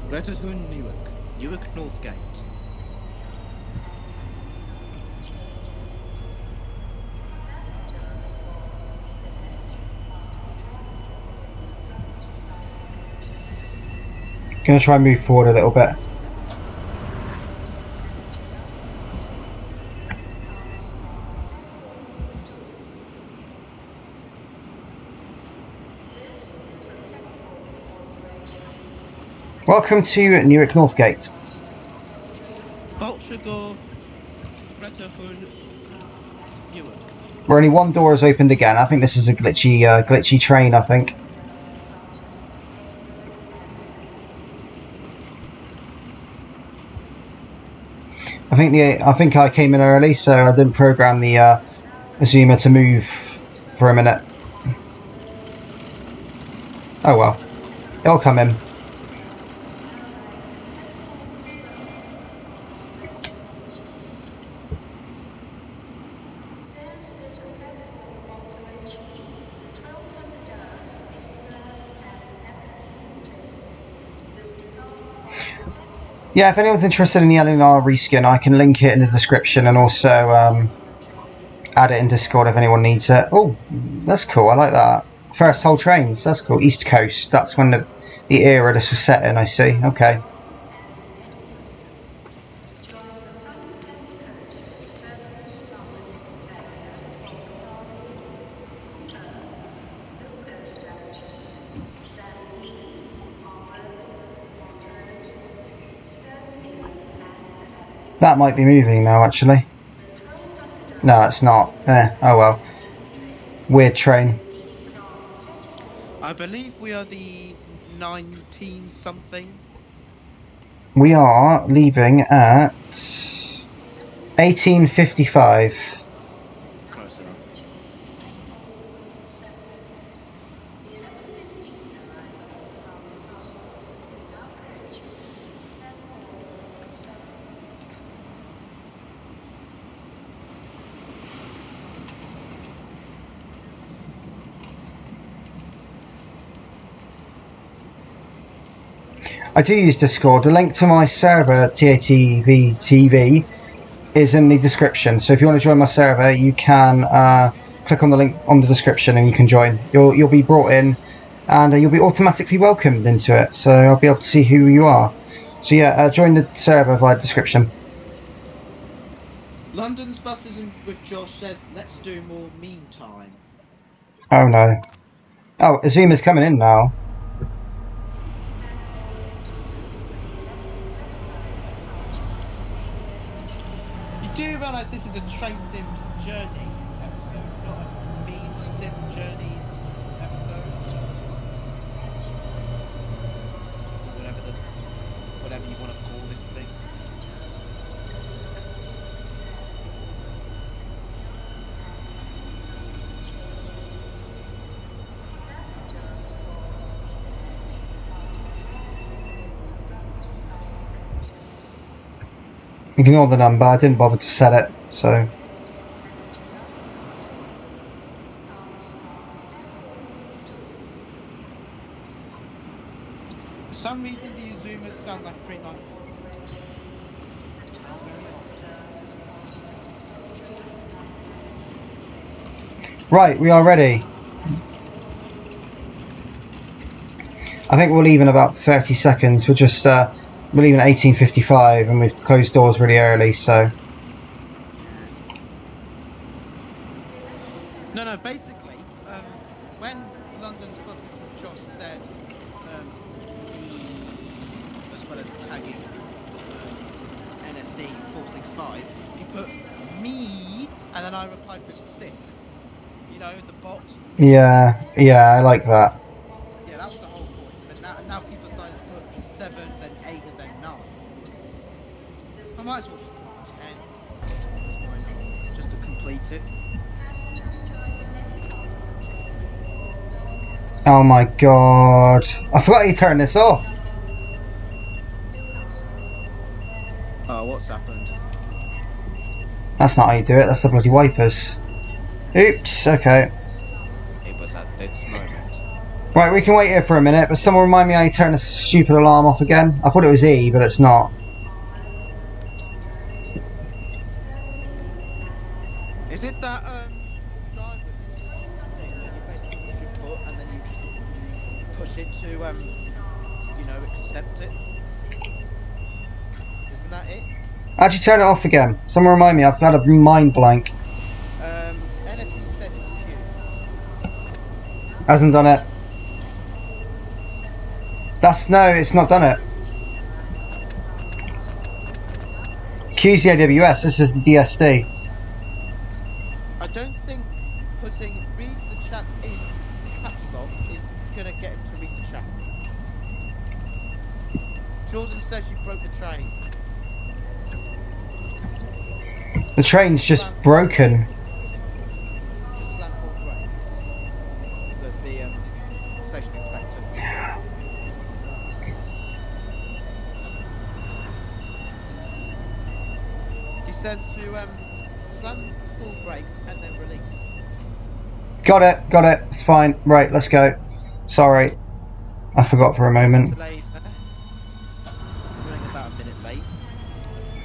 Retford, Newark Northgate. Gonna try and move forward a little bit. Welcome to Newark Northgate. Vulture Retford, Newark. Where only one door is opened again. I think this is a glitchy train, I think. I think I came in early, so I didn't program the Azuma to move for a minute. Oh well, it'll come in. Yeah, if anyone's interested in the LNER reskin, I can link it in the description and also add it in Discord if anyone needs it. Oh, that's cool. I like that. First whole trains. That's cool. East Coast. That's when the era this was set in, I see. Okay. That might be moving now, actually. No, it's not. Oh well. Weird train. I believe we are the 19 something. We are leaving at 18:55. Close enough. I do use Discord. The link to my server, TATV TV, is in the description. So if you want to join my server, you can click on the link on the description and you can join. You'll be brought in, and you'll be automatically welcomed into it. So I'll be able to see who you are. So yeah, join the server via description. London's buses with Josh says, let's do more meantime. Oh no. Oh, Azuma's coming in now. You do realise this is a train sim journey episode, not a meme sim journeys episode? Whatever you want to call this thing. Ignore the number, I didn't bother to set it, so... For some reason the Azumas sound like 394s. Right, we are ready. I think we'll leave in about 30 seconds. We're just, we're leaving at 18:55 and we've closed doors really early, so... No, basically, when London's buses with Josh said, as well as tagging NSC 465, he put me, and then I replied with 6. You know, the bot. Yeah, 6. yeah, I like that. Yeah, that was the whole point. But now people started to put 7, then 8, and then 9. I might as well just put 10. Why not? Just to complete it. Oh my god. I forgot you turned this off. Oh, what's happened? That's not how you do it, that's the bloody wipers. Oops, okay. It was at this moment. Right, we can wait here for a minute, but someone remind me how you turn this stupid alarm off again? I thought it was E, but it's not. Is it that driver's thing where you basically push your foot and then you just push it to you know, accept it? Isn't that it? How'd you turn it off again? Someone remind me, I've got a mind blank. NSE says it's Q. Hasn't done it. No, it's not done it. Q's the AWS, this is DSD. I don't think putting read the chat in caps lock is gonna get him to read the chat. Jordan says you broke the train. The train's just broken. Just slam 4 brakes, says the station inspector. He says to slam full brakes and then release. Got it, it's fine. Right, let's go. Sorry, I forgot for a moment. Delayed there. Running about a minute late.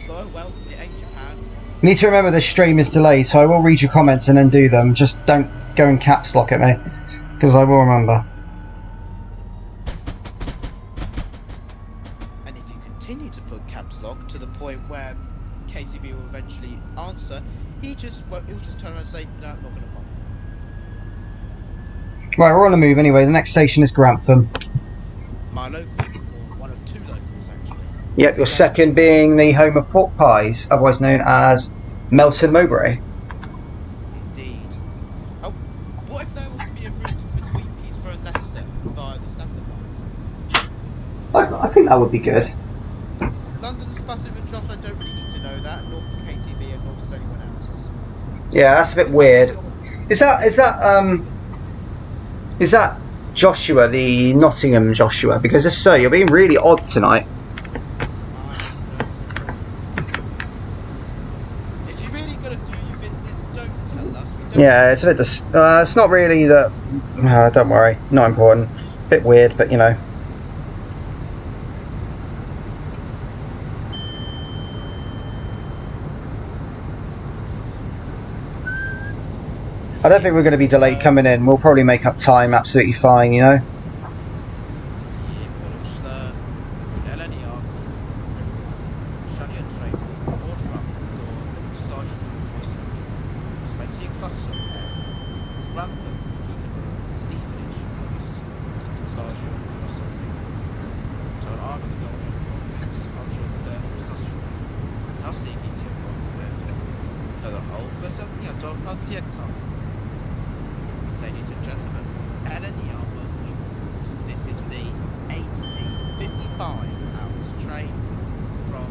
Oh well, it ain't Japan. You need to remember this stream is delayed, so I will read your comments and then do them. Just don't go in caps lock at me, because I will remember. And if you continue to put caps lock to the point where KTV will eventually answer, he'll just turn around and say, no, I'm not going to bother. Right, we're on the move anyway. The next station is Grantham. My local, or one of 2 locals actually. Yep, your second being the home of pork pies, otherwise known as Melton Mowbray. Indeed. Oh, what if there was to be a route between Peterborough and Leicester via the Stamford line? that would be good. London's passive and Josh, I don't really need to know that, nor does KTV and nor does anyone else. Yeah, that's a bit weird. Is that Joshua, the Nottingham Joshua? Because if so, you're being really odd tonight. If you're really gonna do your business, don't tell us. Yeah, it's a bit. It's not really that. Don't worry, not important. Bit weird, but you know. I don't think we're going to be delayed coming in. We'll probably make up time absolutely fine, you know. Grantham, Peterborough, Stevenage, Ladies and gentlemen, LNER this is the 8:55 hours train from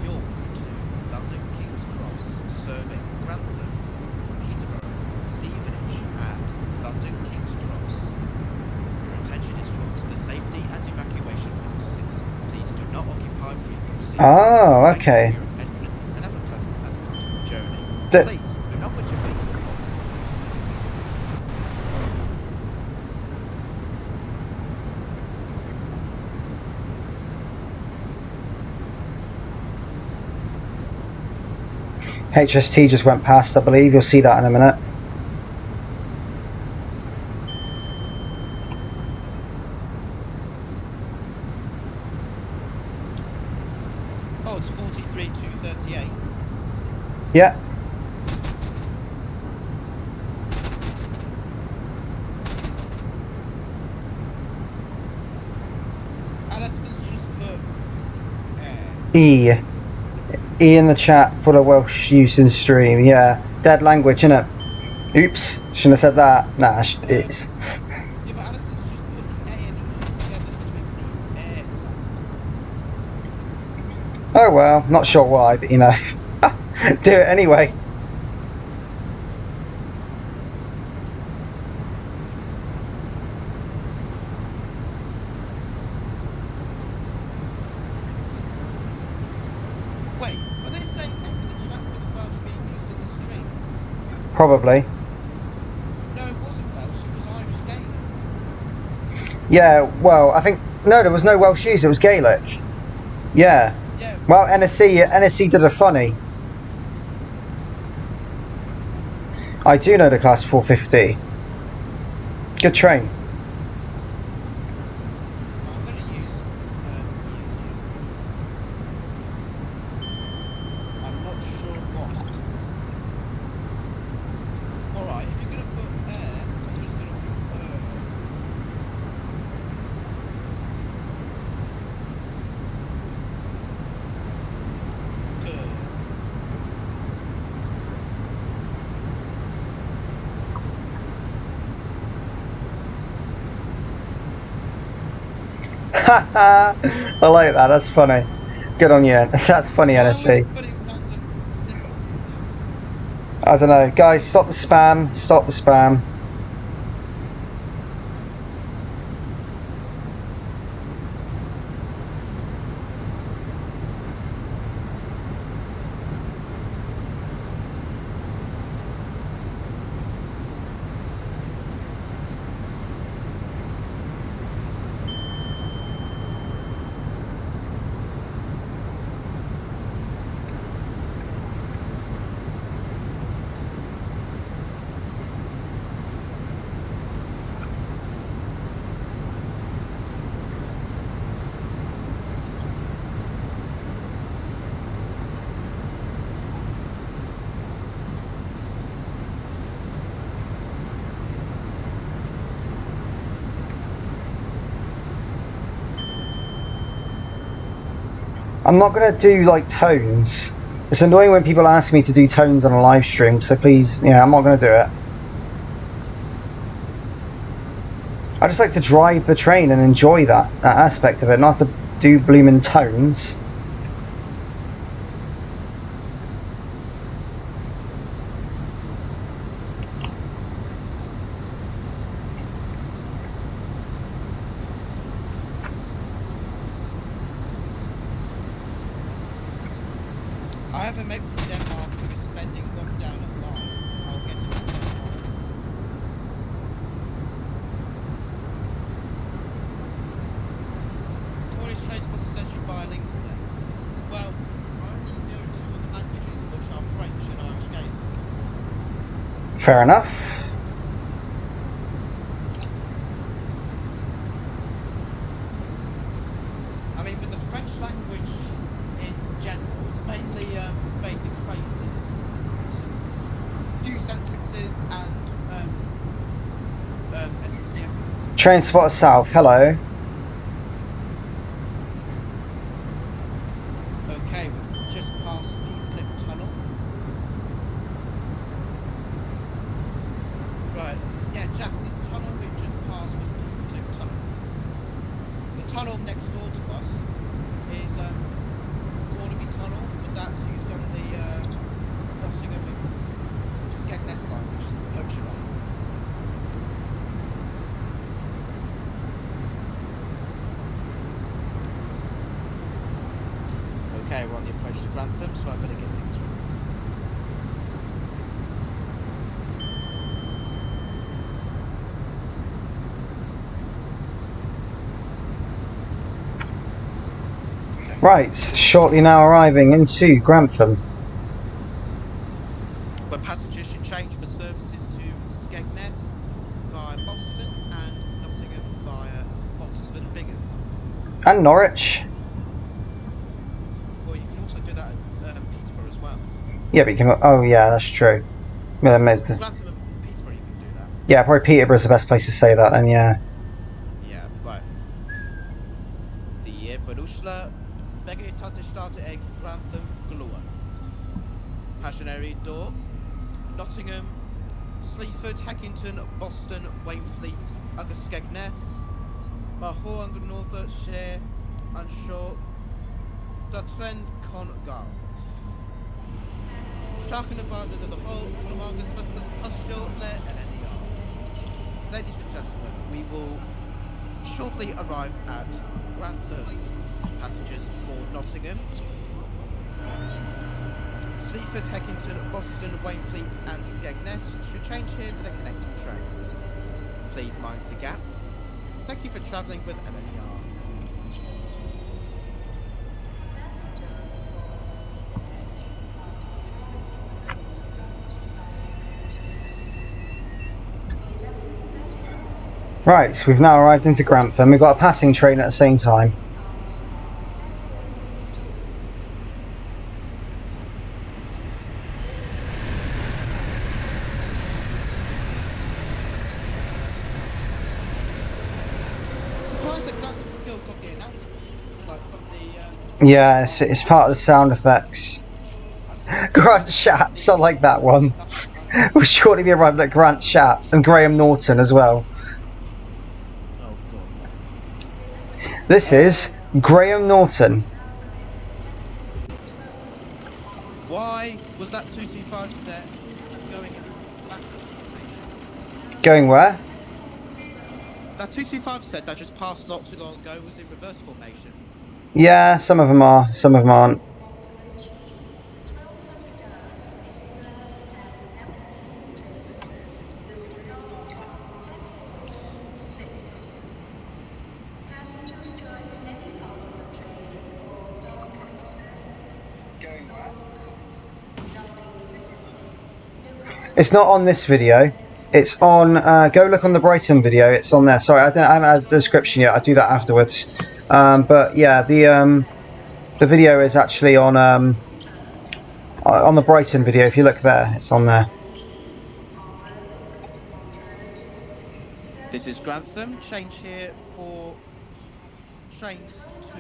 York to London King's Cross, serving Grantham, Peterborough, Stevenage and London King's Cross. Your attention is drawn to the safety and evacuation notices. Please do not occupy premium seats. Oh, okay. And have a pleasant and comfortable journey. D- Please do not put your feet on hot seats. HST just went past, I believe. You'll see that in a minute. Oh, it's 43,238. Yeah. Alison's just put E in the chat for the Welsh use in stream. Yeah, dead language, innit? Oops, shouldn't have said that. Nah, it's. Yeah, but Alison's just put the A and the E together, which makes the air sound. Oh well, not sure why, but you know, do it anyway. Wait, are they saying F in the chat for the Welsh being used in the stream? Probably. No, it wasn't Welsh, it was Irish Gaelic. Yeah, well, I think no, there was no Welsh use. It was Gaelic. Yeah. Yeah. Well, NSC did a funny. I do know the class 450. Good train. I'm going to use I'm not sure what. Alright, if you're going to put air, I'm just going to put I like that. That's funny. Good on you. That's funny, NSC. I don't know, guys. Stop the spam. Stop the spam. I'm not going to do like tones. It's annoying when people ask me to do tones on a live stream, so please, yeah, I'm not going to do it. I just like to drive the train and enjoy that aspect of it, not to do bloomin' tones. I have a mate from Denmark who is spending lockdown at mine. I'll get him to send one. Cornish transport is essentially bilingual then. Well, I only know two other languages, which are French and Irish Gaelic. Fair enough. I mean, with the French language in general, it's mainly basic phrases, few sentences, and SMCF. Train spotter south, hello. Okay, we've just passed Peascliff Tunnel. Right, yeah, Jack, the tunnel we've just passed was Peascliff Tunnel. The tunnel next door to us is Cornaby Tunnel, but that's used on the Nottingham and Skegness line, which is the poacher line. Okay, we're on the approach to Grantham, so I better get things ready. Right, shortly now arriving into Grantham. Where passengers should change for services to Skegness via Boston and Nottingham via Bottisford and Bingham. And Norwich. Or you can also do that at Peterborough as well. Yeah, but you can. Oh, yeah, that's true. Yeah, Grantham and Peterborough, you can do that. yeah, probably Peterborough's the best place to say that then, yeah. Yeah, right. Die Berusla, Begge Tatte Starte Egg, Grantham, Glua. Passionary Door, Nottingham, Sleaford, Hackington, Boston, Wainfleet, Agus Skegness, Barhoang Northshire, Unshaw, Dutrend, Con Gal. Starken about the whole Kulamagus Vestas Tasjo Le LNER. Ladies and gentlemen, we will shortly arrive at Grantham. Passengers for Nottingham, Sleaford, Hackington, Boston, Wainfleet and Skegness should change here for the connecting train. Please mind the gap. Thank you for travelling with LNER. Right, so we've now arrived into Grantham. We've got a passing train at the same time. Surprised that Grantham's still got the announcement. It's like from the... Yeah, it's part of the sound effects. Grant Shapps, I like that one. We'll shortly be arriving at Grant Shapps and Graham Norton as well. Oh god. This is Graham Norton. Why was that 225 set going in backwards formation? Going where? That 225 set that just passed not too long ago was in reverse formation. Yeah, some of them are, some of them aren't. It's not on this video. It's on. Go look on the Brighton video. It's on there. Sorry, I haven't had a description yet. I'll do that afterwards. But yeah, the video is actually on the Brighton video. If you look there, it's on there. This is Grantham. Change here for trains to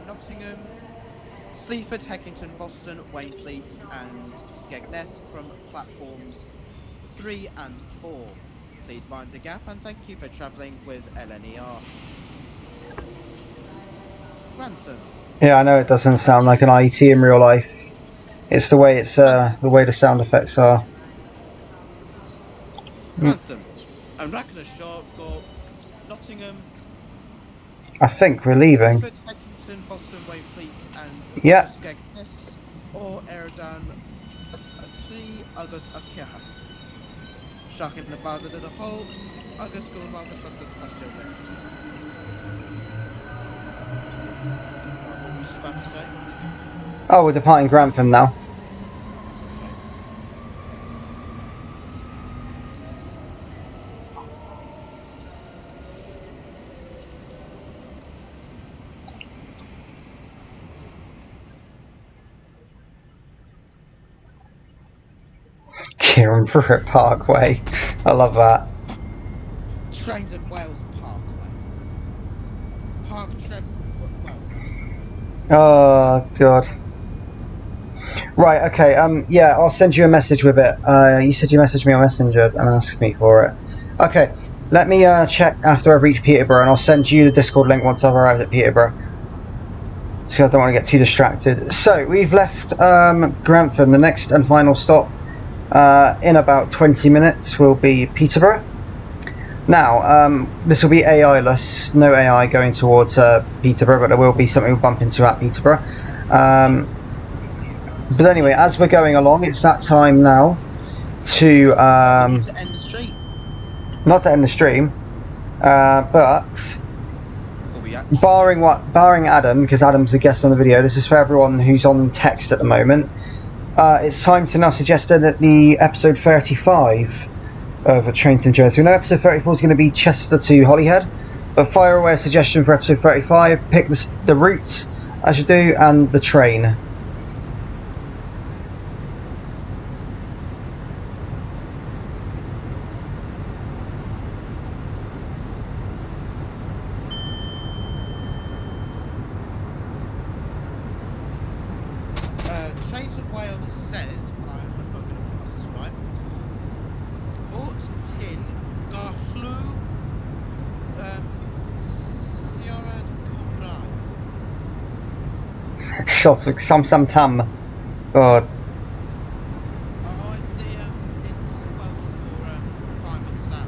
Nottingham, Sleaford, Hackington, Boston, Wainfleet and Skegness from platforms 3 and 4. Please mind the gap and thank you for travelling with LNER. Grantham. Yeah, I know it doesn't sound like an IET in real life. It's the way the way the sound effects are. Grantham. And Ragnarshaw go Nottingham, I think we're leaving. Retford, Heckington, Boston, Wayfleet, and Yeah. Skegness, or Eridan, 3 August Akiaha. Shocking the bother to the whole August go August was this question there. What were you about to say? Oh, we're departing Grantham now. Kieran Pruitt Parkway. I love that. Trains of Wales Parkway. Park Trip. Well. Oh god. Right. Okay. Yeah, I'll send you a message with it. You said you messaged me on Messenger and asked me for it. Okay. Let me check after I've reached Peterborough, and I'll send you the Discord link once I've arrived at Peterborough. So I don't want to get too distracted. So we've left Grantham. The next and final stop in about 20 minutes will be Peterborough. Now, this will be AI-less, no AI going towards Peterborough, but there will be something we'll bump into at Peterborough. But anyway, as we're going along, it's that time now to end the stream. Not to end the stream, but barring Adam, because Adam's a guest on the video. This is for everyone who's on text at the moment. It's time to now suggest that the episode 35 of Train Sim Journeys. We know episode 34 is going to be Chester to Holyhead, but fire away a suggestion for episode 35. Pick the route as you do and the train. Trains of Wales says, I'm not going to pronounce this right, Ort Tin Garhlw Siarad Cymraeg. Some tam. God. Oh, it's Welsh for Fireman Sam.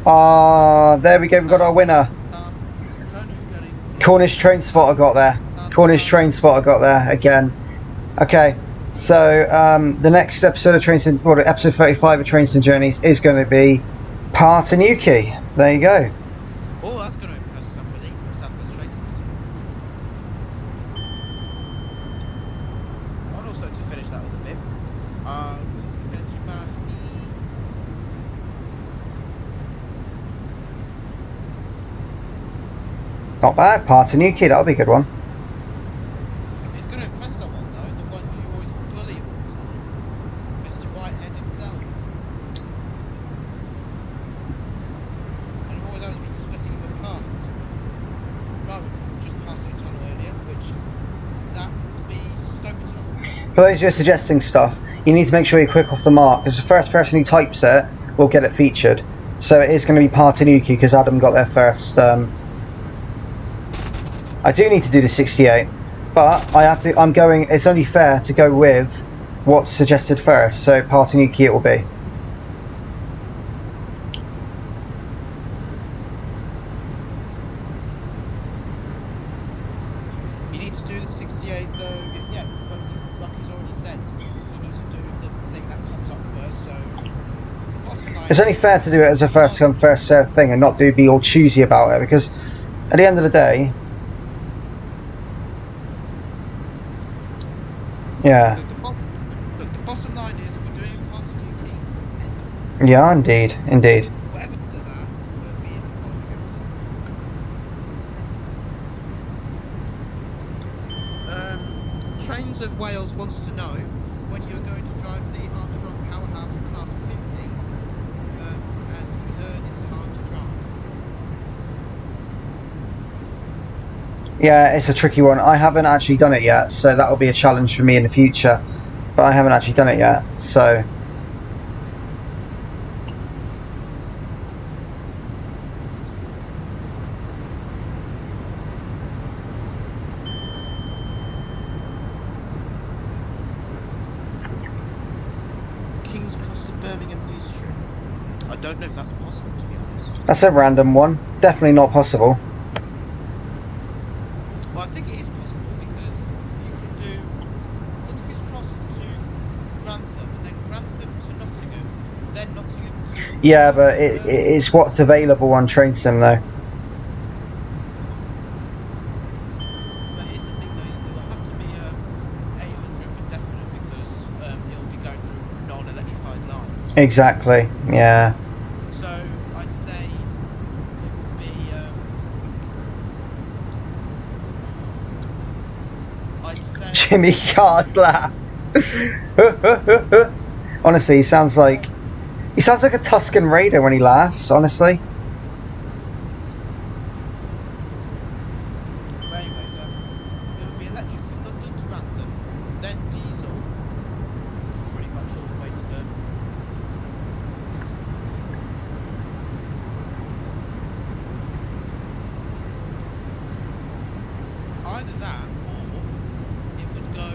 Ah, there we go, we've got our winner. Cornish train spotter got there. Cornish train spotter got there again. Okay, so the next episode of episode 35 of Trains and Journeys is going to be Partanuki. There you go. Oh, that's going to impress somebody. South West Train is better. And also to finish that other bit, not bad, Partanuki, that'll be a good one. He's going to impress someone though, the one who you always bully all the time, Mr. Whitehead himself. And I'm always having to be splitting him apart. Right, we've just passed a tunnel earlier, which that would be Stoke Tunnel. For those who are suggesting stuff, you need to make sure you're quick off the mark, because the first person who types it will get it featured. So it is going to be Partanuki, because Adam got there first. I do need to do the 68, but it's only fair to go with what's suggested first, so Partanuki it will be. You need to do the 68 though, yeah, but like he's already said, he needs to do the thing that comes up first, so bottom line, It's only fair to do it as a first come first served thing and not be all choosy about it, because at the end of the day, yeah. Look, the bottom line is we're doing Partanuki. Yeah, indeed. Whatever after that will be in the following episode. Trains of Wales wants to know when you're going to drive the Armstrong Powerhouse Class 50, as he heard it's hard to drive. Yeah, it's a tricky one. I haven't actually done it yet, so that will be a challenge for me in the future. But I haven't actually done it yet, so... don't know if that's possible, to be honest. That's a random one. Definitely not possible. Well, I think it is possible because you can do King's Cross to Grantham, and then Grantham to Nottingham, then Nottingham to... Yeah, but it's what's available on Train Sim though. But here's the thing though, it'll have to be 800 for definite because it'll be going through non-electrified lines. Exactly, yeah. So I'd say it would be I'd say Jimmy Carr's laugh. Honestly, he sounds like a Tuscan Raider when he laughs, honestly. But anyways, it would be electric from London to Grantham, then diesel pretty much all the way to Birmingham. Either that, or it would go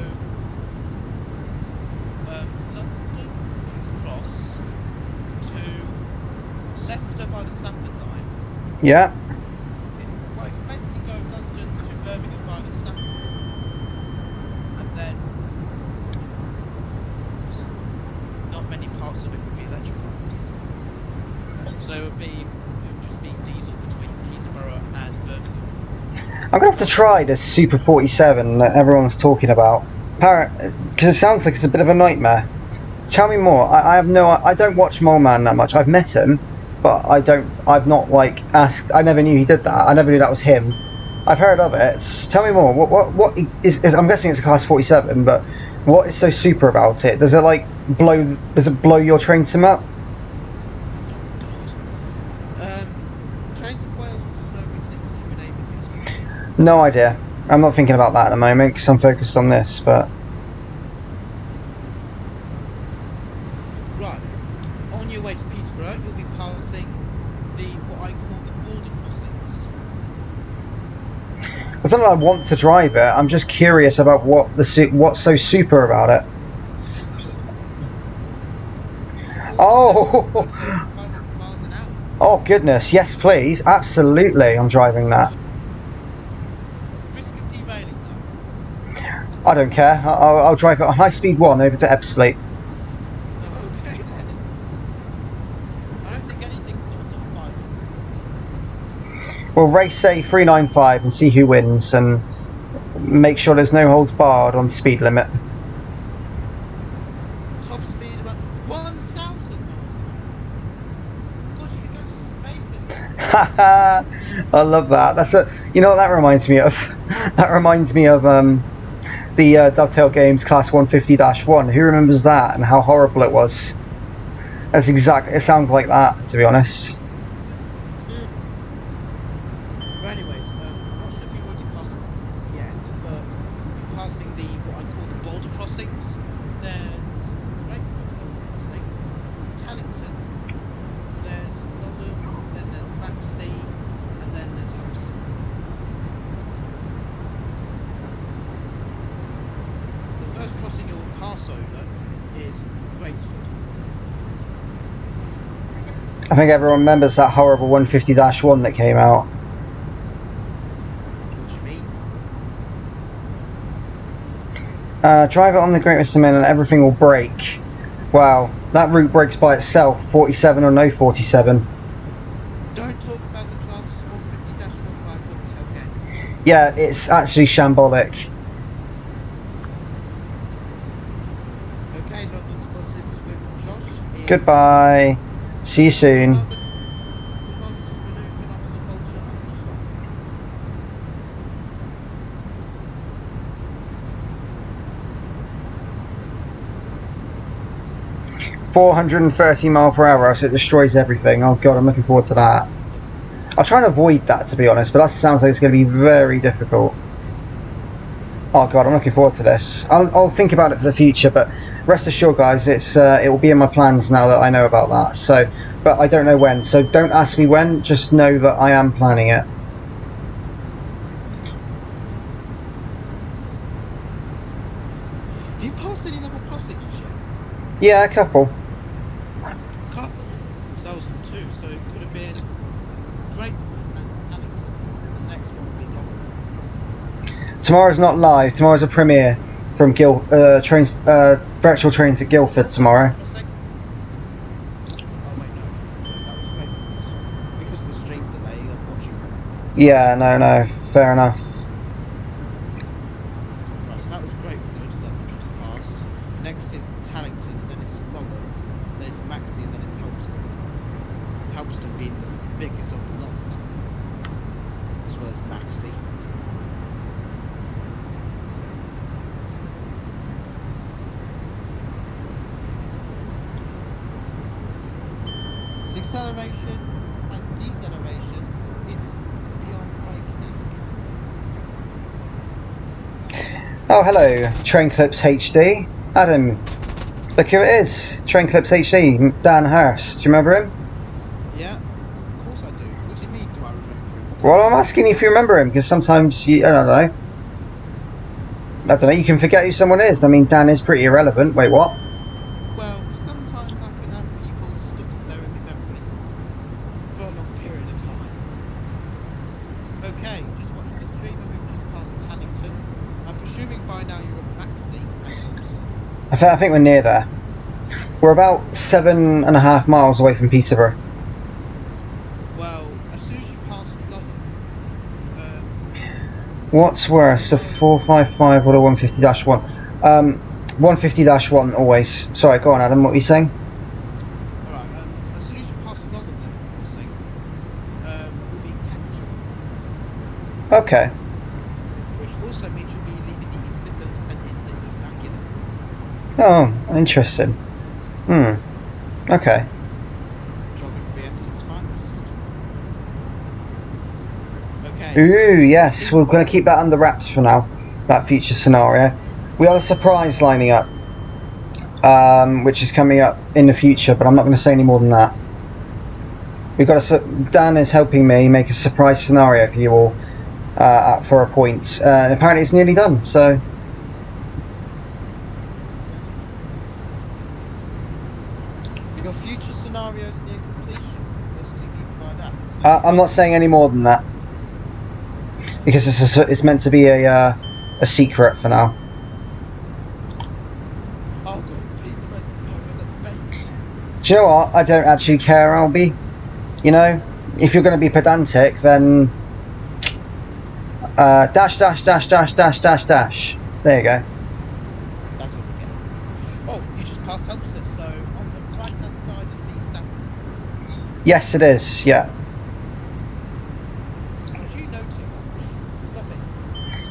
London, King's Cross to Leicester by the Stamford line. Yeah. Well, you can basically go London to Birmingham via the Stamford, and then not many parts of it would be electrified. So it would just be diesel between Peterborough and Birmingham. I'm gonna have to try this Super 47 that everyone's talking about, because it sounds like it's a bit of a nightmare. Tell me more. I don't watch Mole Man that much. I've met him, but I've not like asked. I never knew he did that. I never knew that was him. I've heard of it. Tell me more. What is I'm guessing it's a Class 47, but what is so super about it? Does it like blow? Does it blow your train sim up? Trains of Wales wants to know when the next Q&A video is going to be. No idea. I'm not thinking about that at the moment because I'm focused on this. But Right, on your way to Peterborough, you'll be passing what I call the border crossings. it's not that I want to drive it. I'm just curious about what's so super about it. It's a 47 Oh, 500 miles an hour. oh goodness, yes please, absolutely. I'm driving that. Risk of derailing though. I don't care. I'll drive it on high speed 1 over to Ebbsfleet. Okay then. I don't think anything's north of 500. We'll race say 395 and see who wins, and make sure there's no holds barred on speed limit. Top speed about 1,000 miles an hour. God, you could go to space in there. Haha, I love that. You know what that reminds me of? That reminds me of the Dovetail Games Class 150-1. Who remembers that and how horrible it was? It sounds like that, to be honest. But anyways, I'm not sure if you've already passed it yet, but you're passing what I call the border crossings. There's Retford crossing, Tellington, there's London, then there's Maxey, and then there's Hubston. The first crossing you'll pass over is Retford. I think everyone remembers that horrible 150-1 that came out. What do you mean? Drive it on the Great Western Main and everything will break. Wow, that route breaks by itself, 47 or no 47. Don't talk about the class 150-1 by Dovetail Games. Yeah, it's actually shambolic. Okay, London's buses is with Josh. Is Goodbye. See you soon. Margaret is Renault for Officer Vulture and the Slot. 430 mile per hour, so it destroys everything. Oh god, I'm looking forward to that. I'll try and avoid that, to be honest, but that sounds like it's going to be very difficult. Oh god, I'm looking forward to this. I'll think about it for the future, but rest assured guys, it will be in my plans now that I know about that. So, but I don't know when, so don't ask me when, just know that I am planning it. Have you passed any level crossings yet? Yeah, a couple. A couple. So that was for 2, so it could have been Grateford and Tannington. The next one would be Long. Tomorrow's not live. Tomorrow's a premiere from trains, virtual trains at Guildford tomorrow. Oh wait, no, that was Grateford because of the stream delay. I'm watching. Yeah, no, fair enough. Right, so that was Grateford that we just passed. Next is Tannington, and then it's Longham, then it's Maxie, and then it's Helpston. Helpston being the biggest of the lot, as well as Maxie. Its acceleration and deceleration is beyond breakneck. Oh, hello, Train Clips HD. Adam, look who it is. Train Clips HD, Dan Hurst. Do you remember him? Yeah, of course I do. What do you mean, do I remember him? Well, I'm asking if you remember him, because sometimes I don't know, you can forget who someone is. I mean, Dan is pretty irrelevant. Wait, what? Well, sometimes I can have people stuck there in my memory for a long period of time. Okay, just watching the stream and we've just passed Tannington. I'm presuming by now you're at Maxie and Helmston. I think we're near there. We're about 7.5 miles away from Peterborough. Well, as soon as you pass London, What's worse, a 455 or a 150-1? 150-1 always. Sorry, go on, Adam. What were you saying? alright, as soon as you pass London crossing, we'll be Cambridge, Okay. which also means you'll be leaving the East Midlands and into East Anglia. Oh, interesting. Okay. Geography at its finest. Okay. Ooh, yes. We're going to keep that under wraps for now. That future scenario. We have a surprise lining up, which is coming up in the future, but I'm not going to say any more than that. We've got Dan is helping me make a surprise scenario for you all for a point, and apparently it's nearly done. So. Your future scenarios near completion. What do you mean by that? I'm not saying any more than that because it's meant to be a secret for now. Oh god, Peterborough over the bacon. Do you know what? I don't actually care, Albie. You know, if you're going to be pedantic, then dash. There you go. That's what you're getting. Oh, you just passed Helmston, so on the right hand side is the Stafford. Yes, it is. Yeah, You know too much. Stop it.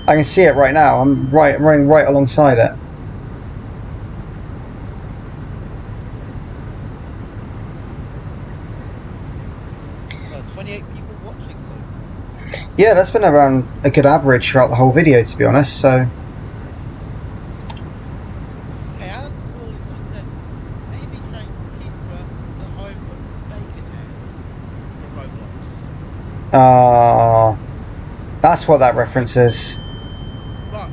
I can see it right now. I'm running right alongside it. Well, 28 people watching so far. Yeah, that's been around a good average throughout the whole video, to be honest. So. Okay, Alison Rawlins just said, maybe trains to Peterborough, the home of bacon heads from Roblox. That's what that reference is. Right,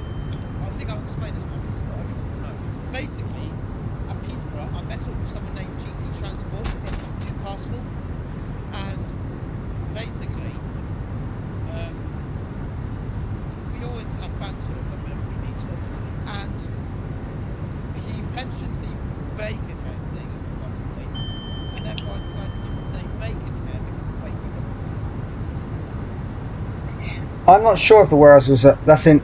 I think I'll explain this one because not everyone will know. Basically, at Peterborough, I met up with someone named GT Transport from Newcastle, and basically, we always have banter whenever we meet up, and he mentions the bacon head thing at one point, and therefore I decided to give him the name Bacon Head because of the way he looks. I'm not sure if the warehouse was that's in.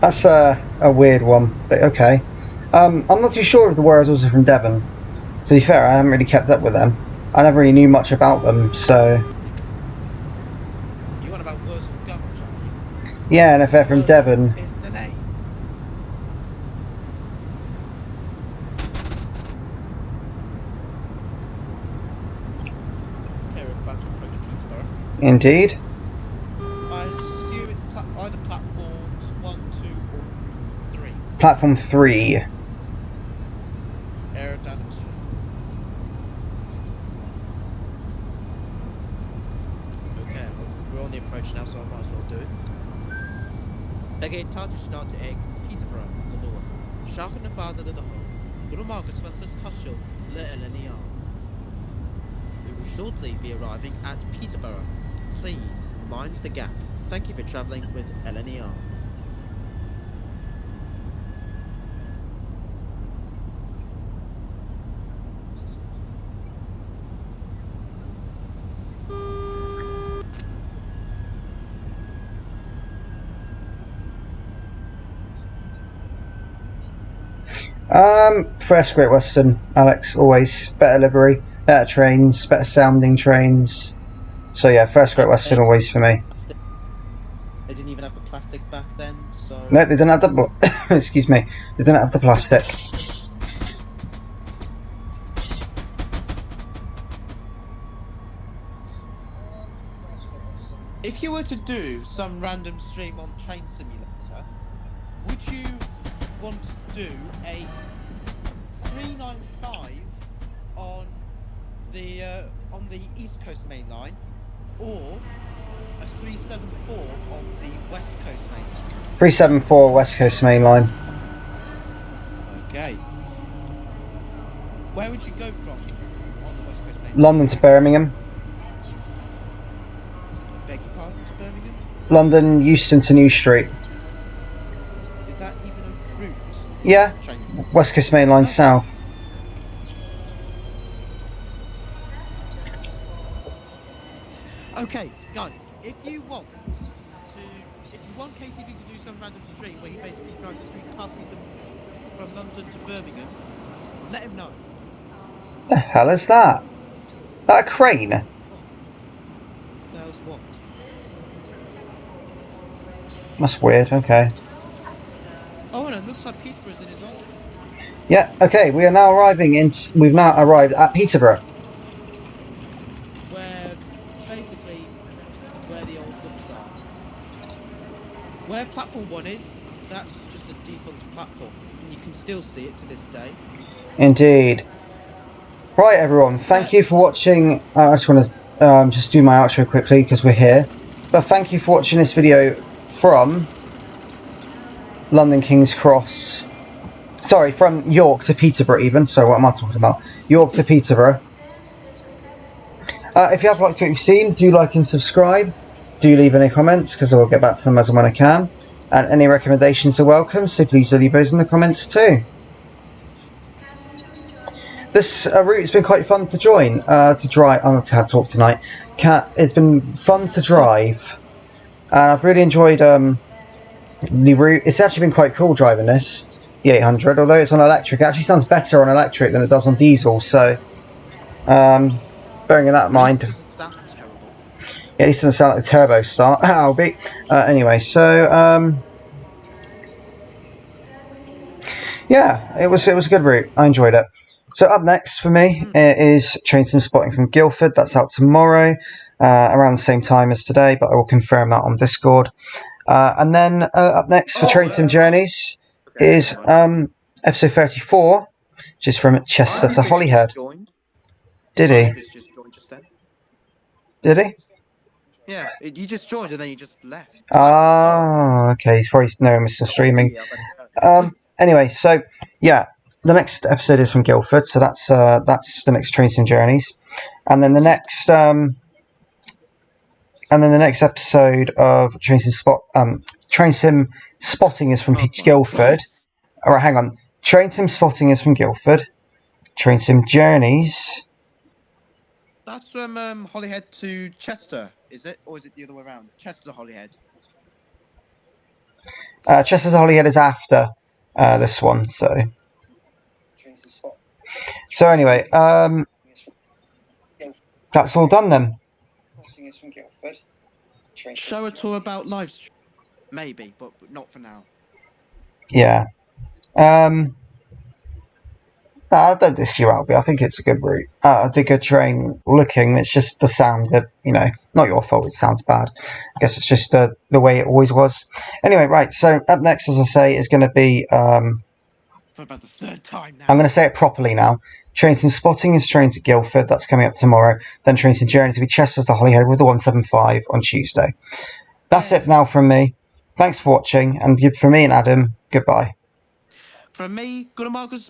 That's a weird one, but okay. I'm not too sure if the warehouse was from Devon. To be fair, I haven't really kept up with them. I never really knew much about them, so. You want about Wurzel Gummidge, are you? Yeah, and if they're from Wurzel Devon. is the name. Okay, we're about to approach Peterborough. Indeed. I assume it's either platforms 1, 2, or 3. Platform 3. Aerodynamics. Okay, we're on the approach now, so I might as well do it. Begge tar start egg, Peterborough, galore. Sharken the bad of the hole. Little Margaret's was this tushel, little LNER. will shortly be arriving at Peterborough. Please mind the gap. Thank you for travelling with LNER. First Great Western, Alex, always. Better livery, better trains, better sounding trains. So yeah, First Great Western always for me. They didn't even have the plastic back then, so... No, they didn't have the... excuse me. They didn't have the plastic. If you were to do some random stream on Train Simulator, would you want to do a 395 on the East Coast main line, or a 374 on the West Coast main line? 374 West Coast main line. Okay. Where would you go from on the West Coast main line? London to Birmingham. Beg your pardon, to Birmingham? London, Euston to New Street. Is that even a route? Yeah. Train? West Coast main line south. Okay, guys, if you want KCB to do some random stream where he basically drives a through passing some from London to Birmingham, let him know. The hell is that? That a crane? That was what? That's weird, okay. Oh, and it looks like Peterborough's in his own. Yeah, okay, we've now arrived at Peterborough. Where the old hooks are. Where platform 1 is, that's just a defunct platform. And you can still see it to this day. Indeed. Right, everyone, thank you for watching. I just want to just do my outro quickly because we're here. But thank you for watching this video from London King's Cross. Sorry, from York to Peterborough even. So what am I talking about? York to Peterborough. If you have liked what you've seen, do like and subscribe. Do leave any comments because I will get back to them as and when I can. And any recommendations are welcome, so please do leave those in the comments too. This route has been quite fun to join, to drive. I'm not had to talk tonight. It's been fun to drive, and I've really enjoyed the route. It's actually been quite cool driving this, the 800. Although it's on electric, it actually sounds better on electric than it does on diesel. So, bearing in that in mind, It doesn't sound terrible. yeah, this doesn't sound like a turbo start. I'll be anyway. So, yeah, it was a good route. I enjoyed it. So up next for me is Train Sim Spotting from Guildford. That's out tomorrow, around the same time as today, but I will confirm that on Discord. And then up next for Train Sim Journeys is episode 34, which is from Chester to Holyhead. Did he? Just joined just then. Did he? Yeah, you just joined and then you just left. Ah, okay. He's probably knowing Mr. Streaming. Anyway, so yeah. The next episode is from Guildford, so that's the next Train Sim Journeys, and then the next episode of Train Sim Spotting is from Guildford. All right, hang on. Train Sim Spotting is from Guildford. Train Sim Journeys. That's from Holyhead to Chester, is it, or is it the other way around? Chester to Holyhead. Chester to Holyhead is after this one, so. So anyway, that's all done then. Show a tour about live stream, maybe, but not for now. Yeah. No, I don't diss you, Albie. I think it's a good route. A good train looking. It's just the sound that, not your fault. It sounds bad. I guess it's just the way it always was. Anyway, right. So up next, as I say, is going to be. For about the third time now. I'm going to say it properly now. Train Sim Spotting is Train to Guildford. That's coming up tomorrow. Then Train Sim Journeys will be Chester to Holyhead with the 175 on Tuesday. That's it now from me. Thanks for watching. And from me and Adam, goodbye. From me, good Marcus.